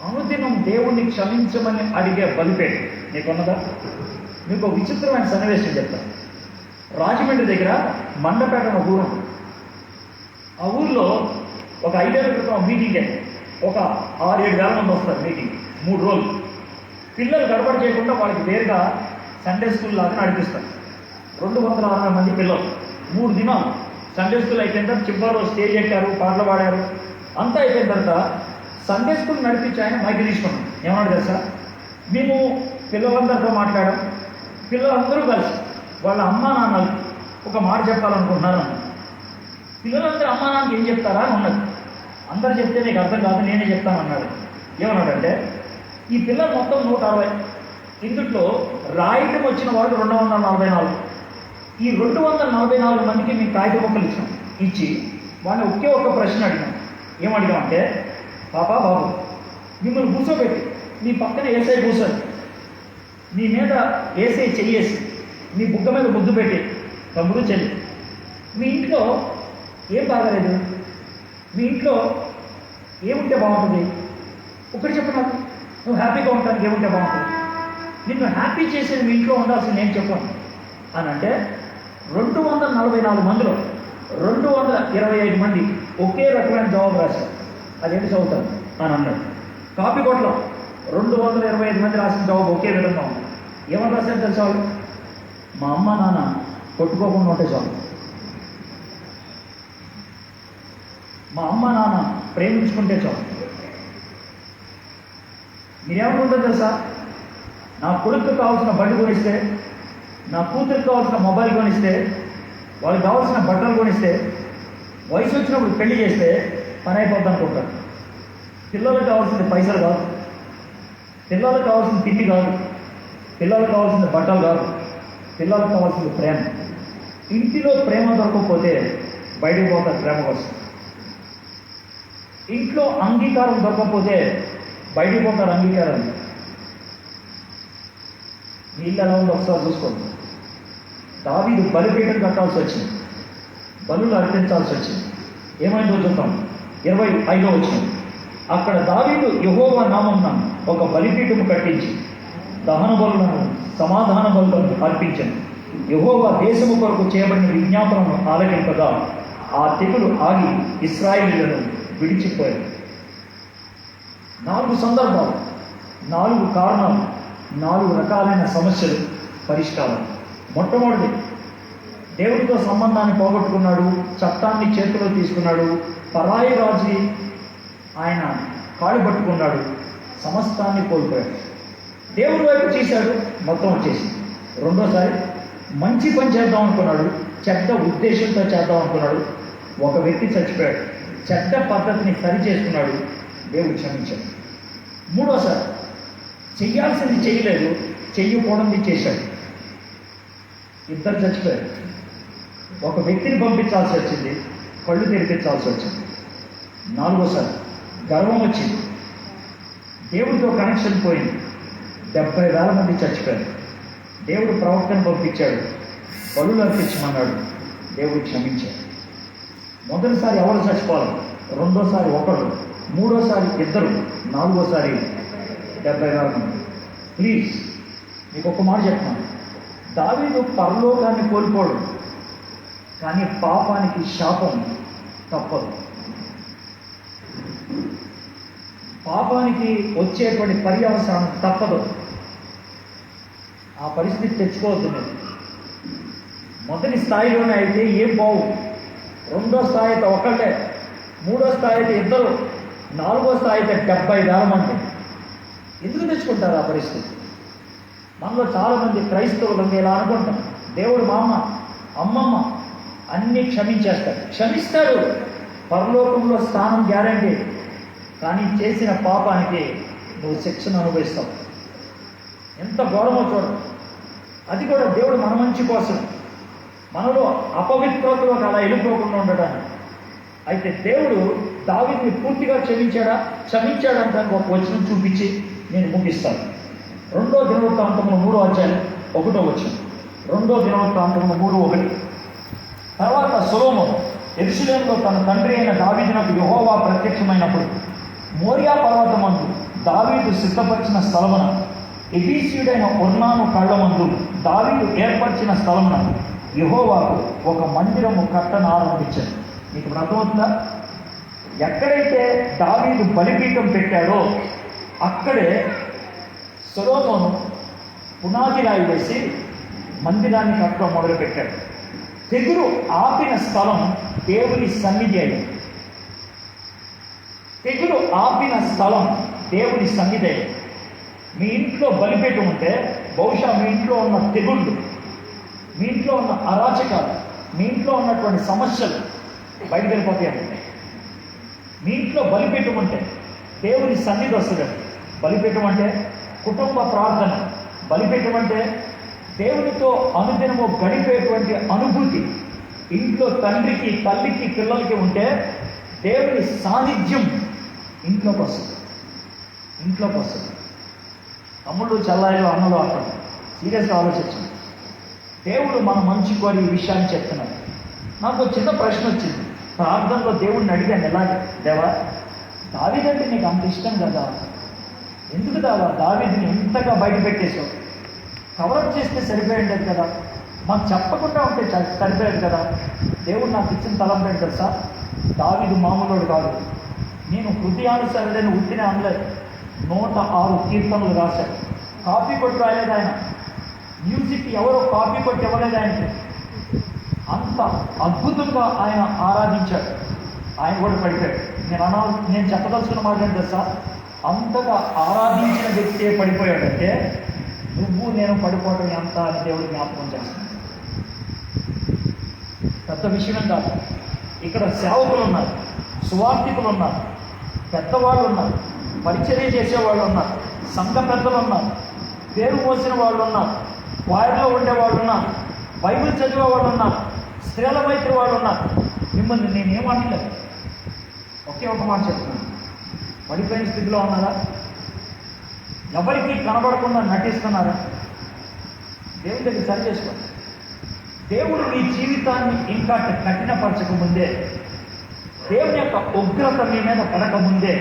Speaker 1: అనుదినం దేవుణ్ణి క్షమించమని అడిగే బలిపీఠం నీకున్నదా? మీకు ఒక విచిత్రమైన సన్నివేశం చెప్తాను. రాజమండ్రి దగ్గర మండపేట అనే ఊరు ఉంది. ఆ ఊర్లో ఒక 5 ఏళ్ల క్రితం మీటింగ్ అయింది. ఒక 6-7 వేల మంది వస్తారు మీటింగ్, 3 రోజులు. పిల్లలు గడబడి చేయకుండా వాళ్ళకి వేరుగా సండే స్కూల్ లాగా నడిపిస్తారు. 260 మంది పిల్లలు 3 దినాలు సండే స్కూల్ అయిపోయిన తర్వాత చివరిలో స్టేజ్ ఎక్కారు, పాటలు పాడారు. అంతా అయిపోయిన తర్వాత సండే స్కూల్ నడిపించి ఆయన మైక్ తీసుకున్నాం. ఏమన్నాడు తెలుసా? మేము పిల్లలందరితో మాట్లాడాం. పిల్లలందరూ కలిసి వాళ్ళ అమ్మా నాన్నలు ఒక మాట చెప్పాలనుకుంటున్నారు. పిల్లలందరూ అమ్మా నాన్నకి ఏం చెప్తారా అని ఉన్నది. అందరు చెప్తే నీకు అర్థం కాదు, నేనే చెప్తాను అన్నాడు. ఏమన్నాడంటే, ఈ పిల్లలు మొత్తం 160, ఇందుట్లో రాయటం వచ్చిన వాళ్ళు 244. ఈ 244 మందికి మేము కాగిత మొక్కలు ఇచ్చాం. ఇచ్చి వాళ్ళని ఒకే ఒక్క ప్రశ్న అడిగాం. ఏమడిగామంటే, పాపా బాబు మిమ్మల్ని కూర్చోబెట్టి మీ పక్కన ఏసై కూర్చొని మీ మీద ఏసై చెయ్యేసి మీ బుగ్గ మీద ముద్దు పెట్టి, తమ్ముడు చెల్లి మీ ఇంట్లో ఏం బాగాలేదు, మీ ఇంట్లో ఏముంటే బాగుంటుంది, ఒకటి చెప్పు నాకు, నువ్వు హ్యాపీగా ఉండడానికి ఏముంటే బాగుంటుంది, నిన్ను హ్యాపీ చేసేది మీ ఇంట్లో ఉండాల్సింది నేను చెప్పాను అని అంటే 244 మందిలో 225 మంది ఒకే రకమైన జవాబు రాశారు. అదేంటి చదువుతాను అని అన్నాడు. కాపీ కొట్లో 225 మంది రాసిన జవాబు ఒకే విధంగా ఉంది. ఏమని రాశారు తెలుసా? మా అమ్మ నాన్న కొట్టుకోకుండా ఉంటే చాలు, మా అమ్మ నాన్న ప్రేమించుకుంటే చాలు. మీరేమనుకుంటారు తెలుసా? నా కొడుకు కావాల్సిన బండి కొనిస్తే, నా కూతురికి కావాల్సిన మొబైల్ కొనిస్తే, వాళ్ళకి కావాల్సిన బట్టలు కొనిస్తే, వయసు వచ్చినప్పుడు పెళ్లి చేస్తే పని అయిపోద్ది అనుకుంటారు. పిల్లలకు కావాల్సింది పైసలు కాదు, పిల్లలకు కావాల్సిన తిండి కాదు, పిల్లలకు కావాల్సిన బట్టలు కాదు, పిల్లలకు కావాల్సింది ప్రేమ. ఇంటిలో ప్రేమ దొరకకపోతే బయటకు పోతారు ప్రేమ కోసం. ఇంట్లో అంగీకారం దొరకకపోతే బయటకు పోతారు అంగీకారం. మీ ఇల్లు ఎలా ఉందో ఒకసారి చూసుకోండి. దావీదు బలిపీఠం కట్టాల్సి వచ్చింది, బలులు అర్పించాల్సి వచ్చింది. ఏమైందో చూద్దాం. 25వ వచనం. అక్కడ దావీదు యెహోవా నామమున ఒక బలిపీఠము కట్టించి దహన బలులను సమాధాన బలులను అర్పించను. యెహోవా దేశము కొరకు చేయబడిన విజ్ఞాపనను ఆలకింపగా ఆ తెగులు ఆగి ఇశ్రాయేలీయులను విడిచిపోయారు. 4 సందర్భాలు, 4 కారణాలు, 4 రకాలైన సమస్యలు పరిష్కారం. మొట్టమొదటి, దేవుడితో సంబంధాన్ని పోగొట్టుకున్నాడు, చట్టాన్ని చేతిలో తీసుకున్నాడు, పరాయి రాజుని ఆయన కాళ్ళు పట్టుకున్నాడు, సమస్తాన్ని కోల్పోయాడు. దేవుడి వైపు చేశాడు, మొత్తం వచ్చేసి. రెండోసారి మంచి పని చేద్దాం అనుకున్నాడు, చెడ్డ ఉద్దేశంతో చేద్దాం అనుకున్నాడు, ఒక వ్యక్తి చచ్చిపోయాడు. చెడ్డ పద్ధతిని సరి చేసుకున్నాడు, దేవుడు క్షమించాడు. మూడోసారి చెయ్యాల్సింది చేయలేదు, చెయ్యకూడదు చేశాడు, ఇద్దరు చచ్చిపోయారు. ఒక వ్యక్తిని పంపించాల్సి వచ్చింది, కళ్ళు తెరిపించాల్సి వచ్చింది. నాలుగోసారి గర్వం వచ్చింది, దేవుడితో కనెక్షన్ పోయింది, 70,000 మంది చచ్చిపోయారు. దేవుడు ప్రవక్తను పంపించాడు, బలులు అర్పించమన్నాడు, దేవుడు క్షమించాడు. మొదటిసారి ఎవరు చచ్చిపోవాలి, రెండోసారి ఒకరు, మూడోసారి ఇద్దరు, నాలుగోసారి 70,000 మంది. ప్లీజ్ మీకు ఒక మాట చెప్తున్నాను, దావీదు పరలోకాన్ని కోల్పోడు, కానీ పాపానికి శాపం తప్పదు. పాపానికి వచ్చేటువంటి పర్యవసానం తప్పదు. ఆ పరిస్థితి తెచ్చుకోవద్దు మీరు. మొదటి స్థాయిలోనే అయితే ఏం పోవు, రెండో స్థాయి అయితే ఒకళ్ళే, మూడో స్థాయి అయితే ఇద్దరు, నాలుగో స్థాయి అయితే 70,000 మంది. ఎందుకు తెచ్చుకుంటారు ఆ పరిస్థితి? మనలో చాలామంది క్రైస్తవులు ఇలా అనుకుంటాం, దేవుడు మా అమ్మ అమ్మమ్మ అన్నీ క్షమించేస్తాడు. క్షమిస్తాడు, పరలోకంలో స్థానం గ్యారంటీ, కానీ చేసిన పాపానికి నువ్వు శిక్షను అనుభవిస్తావు. ఎంత ఘోరమో చూడదు. అది కూడా దేవుడు మన మంచి కోసం, మనలో అపవిత్రతలోకి అలా వెళ్ళిపోకుండా ఉండడానికి. అయితే దేవుడు దావీదుని పూర్తిగా క్షమించాడా? క్షమించాడంటానికి ఒక వచనం చూపించి
Speaker 2: నేను ముగిస్తాను. 2వ దినవృత్తాంతము 3వ అధ్యాయం 1వ వచనం. 2వ దినవృత్తాంతము 3:1. తర్వాత సొలొమోను యెరూషలేములో తన తండ్రి అయిన దావీదునకు యెహోవా ప్రత్యక్షమైనప్పుడు మోరియా పర్వతమందు దావీదు సిద్ధపరిచిన స్థలమున ఎబీసీయుడైన ఒర్నాను కళ్ళమందు దావీదు ఏర్పరిచిన స్థలమున యెహోవాకు ఒక మందిరము కట్టను ఆరంభించాడు. మీకు అర్థమవుతుందా? ఎక్కడైతే దావీదు బలిపీఠం పెట్టాడో అక్కడే సొలొమోను పునాది రాయి వేసి మందిరాన్ని కట్టడం మొదలుపెట్టాడు. తెగులు ఆపిన స్థలం దేవుని సన్నిధి అయింది. తెగులు ఆపిన స్థలం దేవుని సన్నిధి అయింది. మీ ఇంట్లో బలిపీఠం ఉంటే బహుశా మీ ఇంట్లో ఉన్న తెగుళ్ళు, మీ ఇంట్లో ఉన్న అరాచకాలు, మీ ఇంట్లో ఉన్నటువంటి సమస్యలు బయటకు వెళ్ళిపోతాయి. మీ ఇంట్లో బలిపీఠం ఉంటే దేవుని సన్నిధి వస్తుంది. బలిపీఠం అంటే కుటుంబ ప్రార్థన, బలిపీఠం అంటే దేవునితో అనుదినము గడిపేటువంటి అనుభూతి. ఇంట్లో తండ్రికి, తల్లికి, పిల్లలకి ఉంటే దేవుని సాన్నిధ్యం ఇంట్లోకి వస్తుంది. తమ్ముళ్ళు, చెల్లాయిలు, అన్నలు అక్కడ సీరియస్గా ఆలోచించండి. దేవుడు మన మంచి కోరి ఈ విషయాన్ని చెప్తున్నాడు. నాకు చిన్న ప్రశ్న వచ్చింది. ప్రార్థనలో దేవుడిని అడిగాను, ఎలాగే దేవా దావీదంటే నీకు అంత ఇష్టం కదా, ఎందుకు దావీదుని ఎంతగా బయట పెట్టేశావు? కవరప్ చేస్తే సరిపోయేది కదా, మాకు చెప్పకుండా ఉంటే సరిపోయేది కదా. దేవుడు నాకు ఇచ్చిన తలంపు ఏంటి తెలుసా? దావీదు మామూలుడు కాదు. నేను హృదయానుసారుడైన ఉట్టిన అనలేదు. 106 కీర్తనలు రాశాడు. కాపీ కొట్టి రాయలేదు ఆయన. మ్యూజిక్ ఎవరో కాపీ కొట్టి ఇవ్వలేదు ఆయనకి. అంత అద్భుతంగా ఆయన ఆరాధించాడు. ఆయన కూడా పడిపోయాడు. నేను చెప్పదలుచుకున్న మాట ఏంటి తెలుసా? అంతగా ఆరాధించిన వ్యక్తే పడిపోయాడంటే నువ్వు నేను పడిపోవడం ఎంత అని దేవుడు జ్ఞాపకం చేస్తున్నాడు. పెద్ద విషయం కాదు. ఇక్కడ సేవకులు ఉన్నారు, సువార్థికులు ఉన్నారు, పెద్దవాళ్ళు ఉన్నారు, పరిచర్య చేసేవాళ్ళు ఉన్నారు, సంఘ పెద్దలు ఉన్నారు, పేరు మోసిన వాళ్ళు ఉన్నారు, వారిలో ఉండే వాళ్ళు ఉన్నారు, బైబిల్ చదివే వాళ్ళు ఉన్నారు, స్త్రీల మైత్రి వాళ్ళు ఉన్నారు. మిమ్మల్ని నేనేమనలేదు. ఒకే ఒక మాట చెప్తున్నాను. పడిపోయిన స్థితిలో ఉన్నారా? ఎవరికి కనబడకుండా నటిస్తున్నారా? దేవుడి దగ్గర సరి చేసుకోండి. దేవుడు మీ జీవితాన్ని ఇంకా కఠినపరచకముందే, దేవుని యొక్క ఉగ్రత మీ మీద పడకముందే,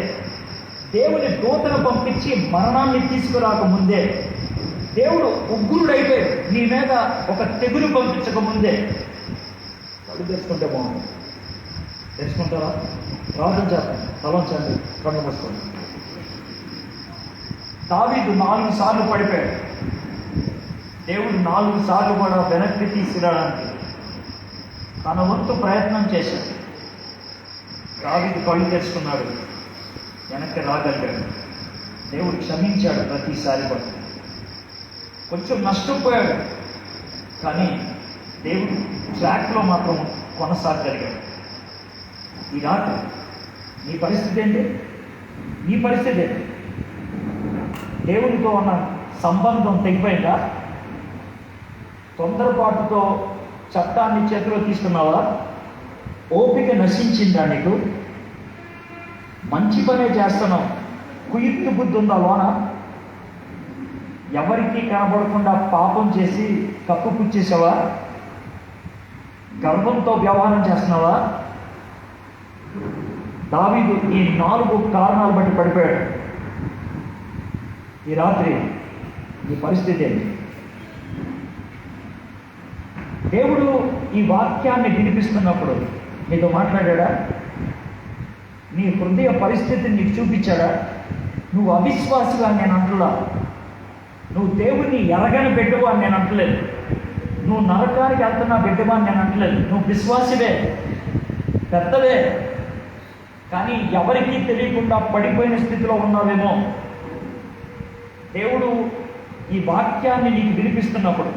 Speaker 2: దేవుని దూతను పంపించి మరణాన్ని తీసుకురాకముందే, దేవుడు ఉగ్రుడైపోయి నీ మీద ఒక తెగులు పంపించకముందే వాళ్ళు తెలుసుకుంటే బాగుంది. తెలుసుకుంటారా? ప్రార్థన చేస్తాను. తలంచండి, కన్ను మూసుకోండి. దావీదు 4 సార్లు పడిపోయాడు. దేవుడు 4 సార్లు కూడా వెనక్కి తీసుకురావడానికి తన వంతు ప్రయత్నం చేశాడు. దావీదు కళ్ళు తెచ్చుకున్నాడు, వెనక్కి రాగలిగాడు. దేవుడు క్షమించాడు ప్రతిసారి కూడా. కొంచెం నష్టపోయాడు, కానీ దేవుడు ట్రాక్లో మాత్రం కొనసాగలిగాడు. ఈ రాత్రి నీ పరిస్థితి ఏంటి? నీ పరిస్థితి ఏంటి? దేవునితో ఉన్న సంబంధం తెగిపోయిందా? తొందరపాటుతో చట్టాన్ని చేతిలో తీసుకున్నావా? ఓపిక నశించిందా నీకు? మంచి పనే చేస్తున్నావు, కుయుక్తి బుద్ధి ఉందా లోన? ఎవరికి కనబడకుండా పాపం చేసి కప్పుపుచ్చేసావా? గర్వంతో వ్యవహారం చేస్తున్నావా? దావీదు ఈ 4 కారణాలు బట్టి పడిపోయాడు. ఈ రాత్రి నీ పరిస్థితి ఏంటి? దేవుడు ఈ వాక్యాన్ని వినిపిస్తున్నప్పుడు నీతో మాట్లాడా? నీ హృదయ పరిస్థితిని నీకు చూపించాడా? నువ్వు అవిశ్వాసిగా నేను అంటున్నా. నువ్వు దేవుణ్ణి ఎరగని బిడ్డవు అని నేను అంటలేదు. నువ్వు నరకానికి వెళ్తున్నా బిడ్డవా అని నేను అంటలేదు. నువ్వు విశ్వాసివే, పెద్దవే, కానీ ఎవరికీ తెలియకుండా పడిపోయిన స్థితిలో ఉన్నావేమో. దేవుడు ఈ వాక్యాన్ని నీకు వినిపిస్తున్నప్పుడు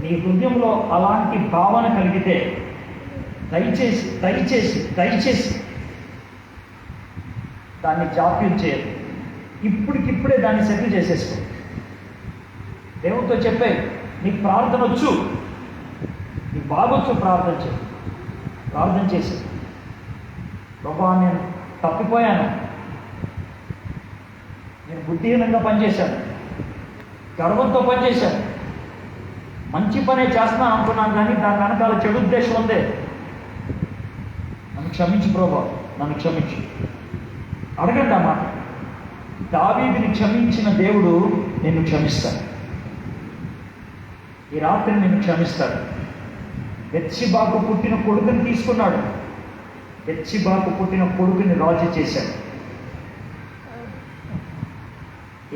Speaker 2: నీ హృదయంలో అలాంటి భావన కలిగితే దయచేసి దయచేసి దయచేసి దాన్ని జాప్యం చేయదు. ఇప్పటికిప్పుడే దాన్ని సెటిల్ చేసేసుకో. దేవునితో చెప్పే, నీకు ప్రార్థన వచ్చు, నీకు బాగొచ్చు, ప్రార్థన చేసి ప్రభువా నేను తప్పిపోయాను, నేను బుద్ధిహీనంగా పనిచేశాను, గర్వంతో పనిచేశాను, మంచి పనే చేస్తున్నాను అనుకున్నాను, కానీ దాని వెనకాల చెడు ఉద్దేశం ఉంది. నన్ను క్షమించు ప్రభా, నన్ను క్షమించు. అడగండి ఆ మాట. దావీదుని క్షమించిన దేవుడు నిన్ను క్షమిస్తాడు. ఈ రాత్రి నిన్ను క్షమిస్తాడు. బెత్షెబాకు పుట్టిన కొడుకుని తీసుకున్నాడు. బెత్షెబాకు పుట్టిన కొడుకుని రాజు చేశాడు.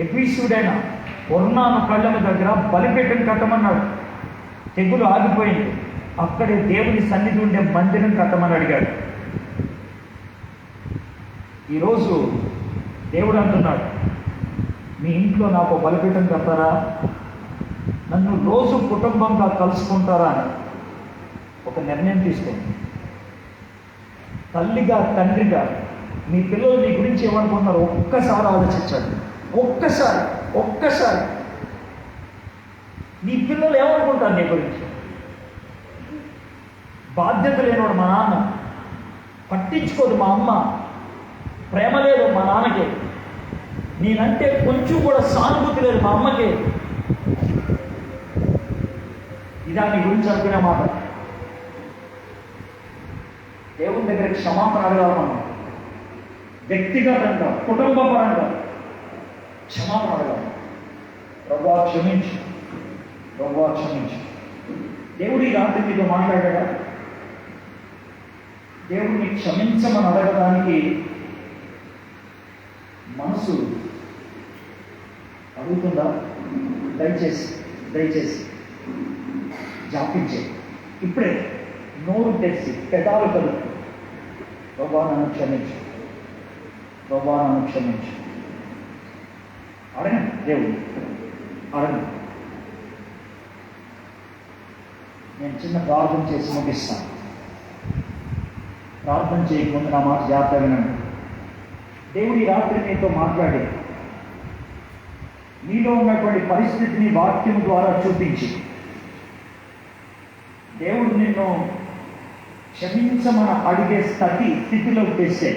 Speaker 2: ఎఫీసుడైన ఒర్నాను కళ్ళమ దగ్గర బలిపీఠం కట్టమన్నాడు. తెగులు ఆగిపోయింది. అక్కడే దేవుని సన్నిధి ఉండే మందిరం కట్టమని అడిగాడు. ఈరోజు దేవుడు అంటున్నాడు, మీ ఇంట్లో నాకు బలిపీఠం కడతారా, నన్ను రోజు కుటుంబంగా కలుసుకుంటారా అని ఒక నిర్ణయం తీసుకోండి. తల్లిగా, తండ్రిగా మీ పిల్లలు మీ గురించి ఏమనుకుంటున్నారు ఒక్కసారి ఆలోచించండి. ఒక్కసారి నీ పిల్లలు ఏమనుకుంటారు నీ గురించి? బాధ్యత లేనివాడు మా నాన్న, పట్టించుకోదు మా అమ్మ, ప్రేమ లేదు మా నాన్నకి, నేనంటే కొంచెం కూడా సానుభూతి లేదు మా అమ్మకి. ఇదా నీ గురించి అనుకునే మాట? దేవుని దగ్గర క్షమాపణ అడగాలి మనం. వ్యక్తిగతంగా, కుటుంబ పరంగా క్షమాపణ అడగాలి. ప్రభువా క్షమించు, ప్రభువా క్షమించు. దేవుడు ఈ రాత్రి మీతో మాట్లాడాడా? దేవుడిని క్షమించమని అడగడానికి మనసు అడుగుతుందా? దయచేసి జాపించే ఇప్పుడే నోరు తెరిచి పెదాలు కలుపు, ప్రభువా నన్ను క్షమించు, ప్రభువా నన్ను క్షమించు. అడగండి, దేవుడు అడగండి. నేను చిన్న ప్రార్థన చేసి ముగిస్తాను. ప్రార్థన చేయకముందు నా మాట జాగ్రత్తగా వినండి. దేవుడి రాత్రి నీతో మాట్లాడి నీలో ఉన్నటువంటి పరిస్థితిని వాక్యం ద్వారా చూపించి దేవుడు నిన్ను క్షమించమని అడిగే స్థితిలోకి తెస్తే,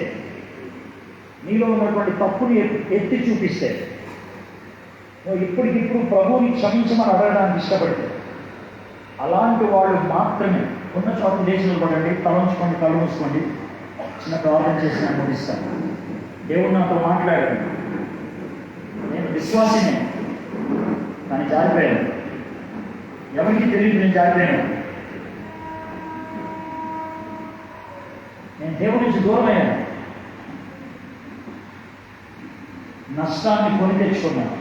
Speaker 2: నీలో ఉన్నటువంటి తప్పుని ఎత్తి చూపిస్తే, నువ్వు ఇప్పటికిప్పుడు ప్రభువుని క్షమించమని అడగడానికి ఇష్టపడితే, అలాంటి వాళ్ళు మాత్రమే ఉన్న చోట దేశంలో పడండి, తలంచుకోండి, కళ్ళు మూసుకోండి. చిన్న ప్రార్థన చేసి నేను ముగిస్తాను. దేవుడు నాతో మాట్లాడాడు. నేను విశ్వాసినే, కానీ జారిపోయాను. ఎవరికి తెలియదు నేను జారిపోయాను. నేను దేవుడి నుంచి దూరమయ్యాను. నష్టాన్ని కొని తెచ్చుకున్నాను.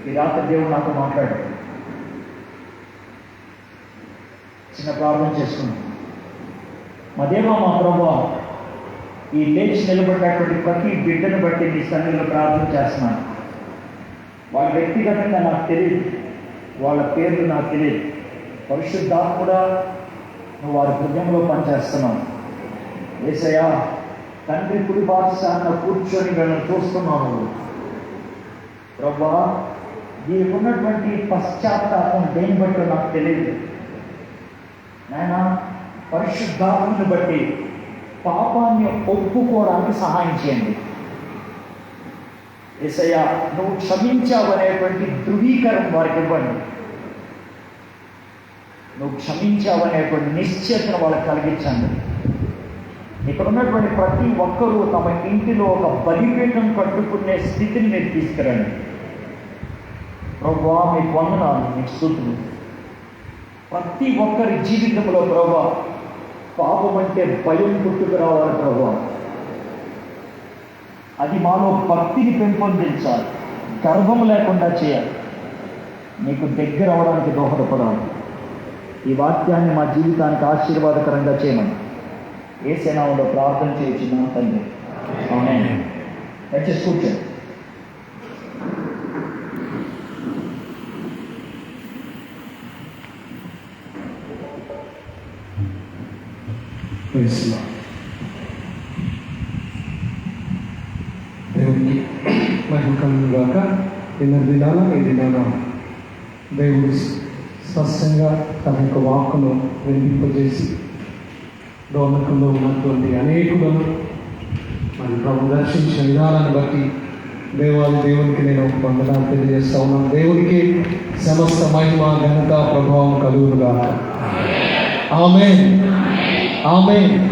Speaker 2: ఈ రాత్రి దేవుడు నాతో మాట్లాడాడు. చిన్న ప్రార్థన చేసుకున్నాను. మా దేవా, మా ప్రభువా, ఈ లేచి నిలబడినటువంటి ప్రతి బిడ్డను బట్టి నీ సన్నిధిలో ప్రార్థన చేస్తున్నాను. వాళ్ళ వ్యక్తిగతంగా నాకు తెలియదు, వాళ్ళ పేర్లు నాకు తెలియదు. పరిశుద్ధాత్ముడా, నువ్వు వారి హృదయంలో పనిచేస్తున్నావు. యేసయ్యా, తండ్రి కుడి పాఠశాల కూర్చొని వీళ్ళని చూస్తున్నావు నువ్వు. ప్రభువా, దీనికి ఉన్నటువంటి పశ్చాత్తాపం దేని బట్టి నాకు తెలియదు నాయన. పరిశుద్ధాత్మని బట్టి పాపాన్ని ఒప్పుకోవడానికి సహాయం చేయండి. యేసయ్యా, నువ్వు క్షమించావనేటువంటి ధృవీకరణ వారికి ఇవ్వండి. నువ్వు క్షమించావనేటువంటి నిశ్చయతను వాళ్ళకి కలిగించండి. ఇక్కడ ఉన్నటువంటి ప్రతి ఒక్కరూ తమ ఇంటిలో ఒక బలిపీఠం కట్టుకునే స్థితిని మీరు తీసుకురండి. ప్రభువా, మీకు వందనాలు, మీకు స్తుతులు. ప్రతి ఒక్కరి జీవితంలో ప్రభువా, పాపం అంటే భయం పుట్టుకురావాలి ప్రభువా. అది మాలో భక్తిని పెంపొందించాలి, గర్వం లేకుండా చేయాలి, నీకు దగ్గర అవడానికి దోహదపడాలి. ఈ వాక్యాన్ని మా జీవితానికి ఆశీర్వాదకరంగా చేయమని యేసు నామములో ప్రార్థన చేయుచున్నాం తండ్రి. ఆమేన్. దయచేసి కూర్చోండి.
Speaker 3: దేవునికి మహిమ కలుగును గాక. ఈ దినాన దేవుడు స్పష్టంగా తన యొక్క వాక్కును వినిపింపజేసి లోకంలో ఉన్నటువంటి అనేకులను మరి ప్రభు దర్శించిన విధానాన్ని బట్టి దేవునికి నేను వందనాలు తెలియజేస్తా ఉన్నాను. దేవునికి సమస్త మహిమ ఘనత ప్రభావం కలుగునుగా. ఆమేన్. ఆమేన్.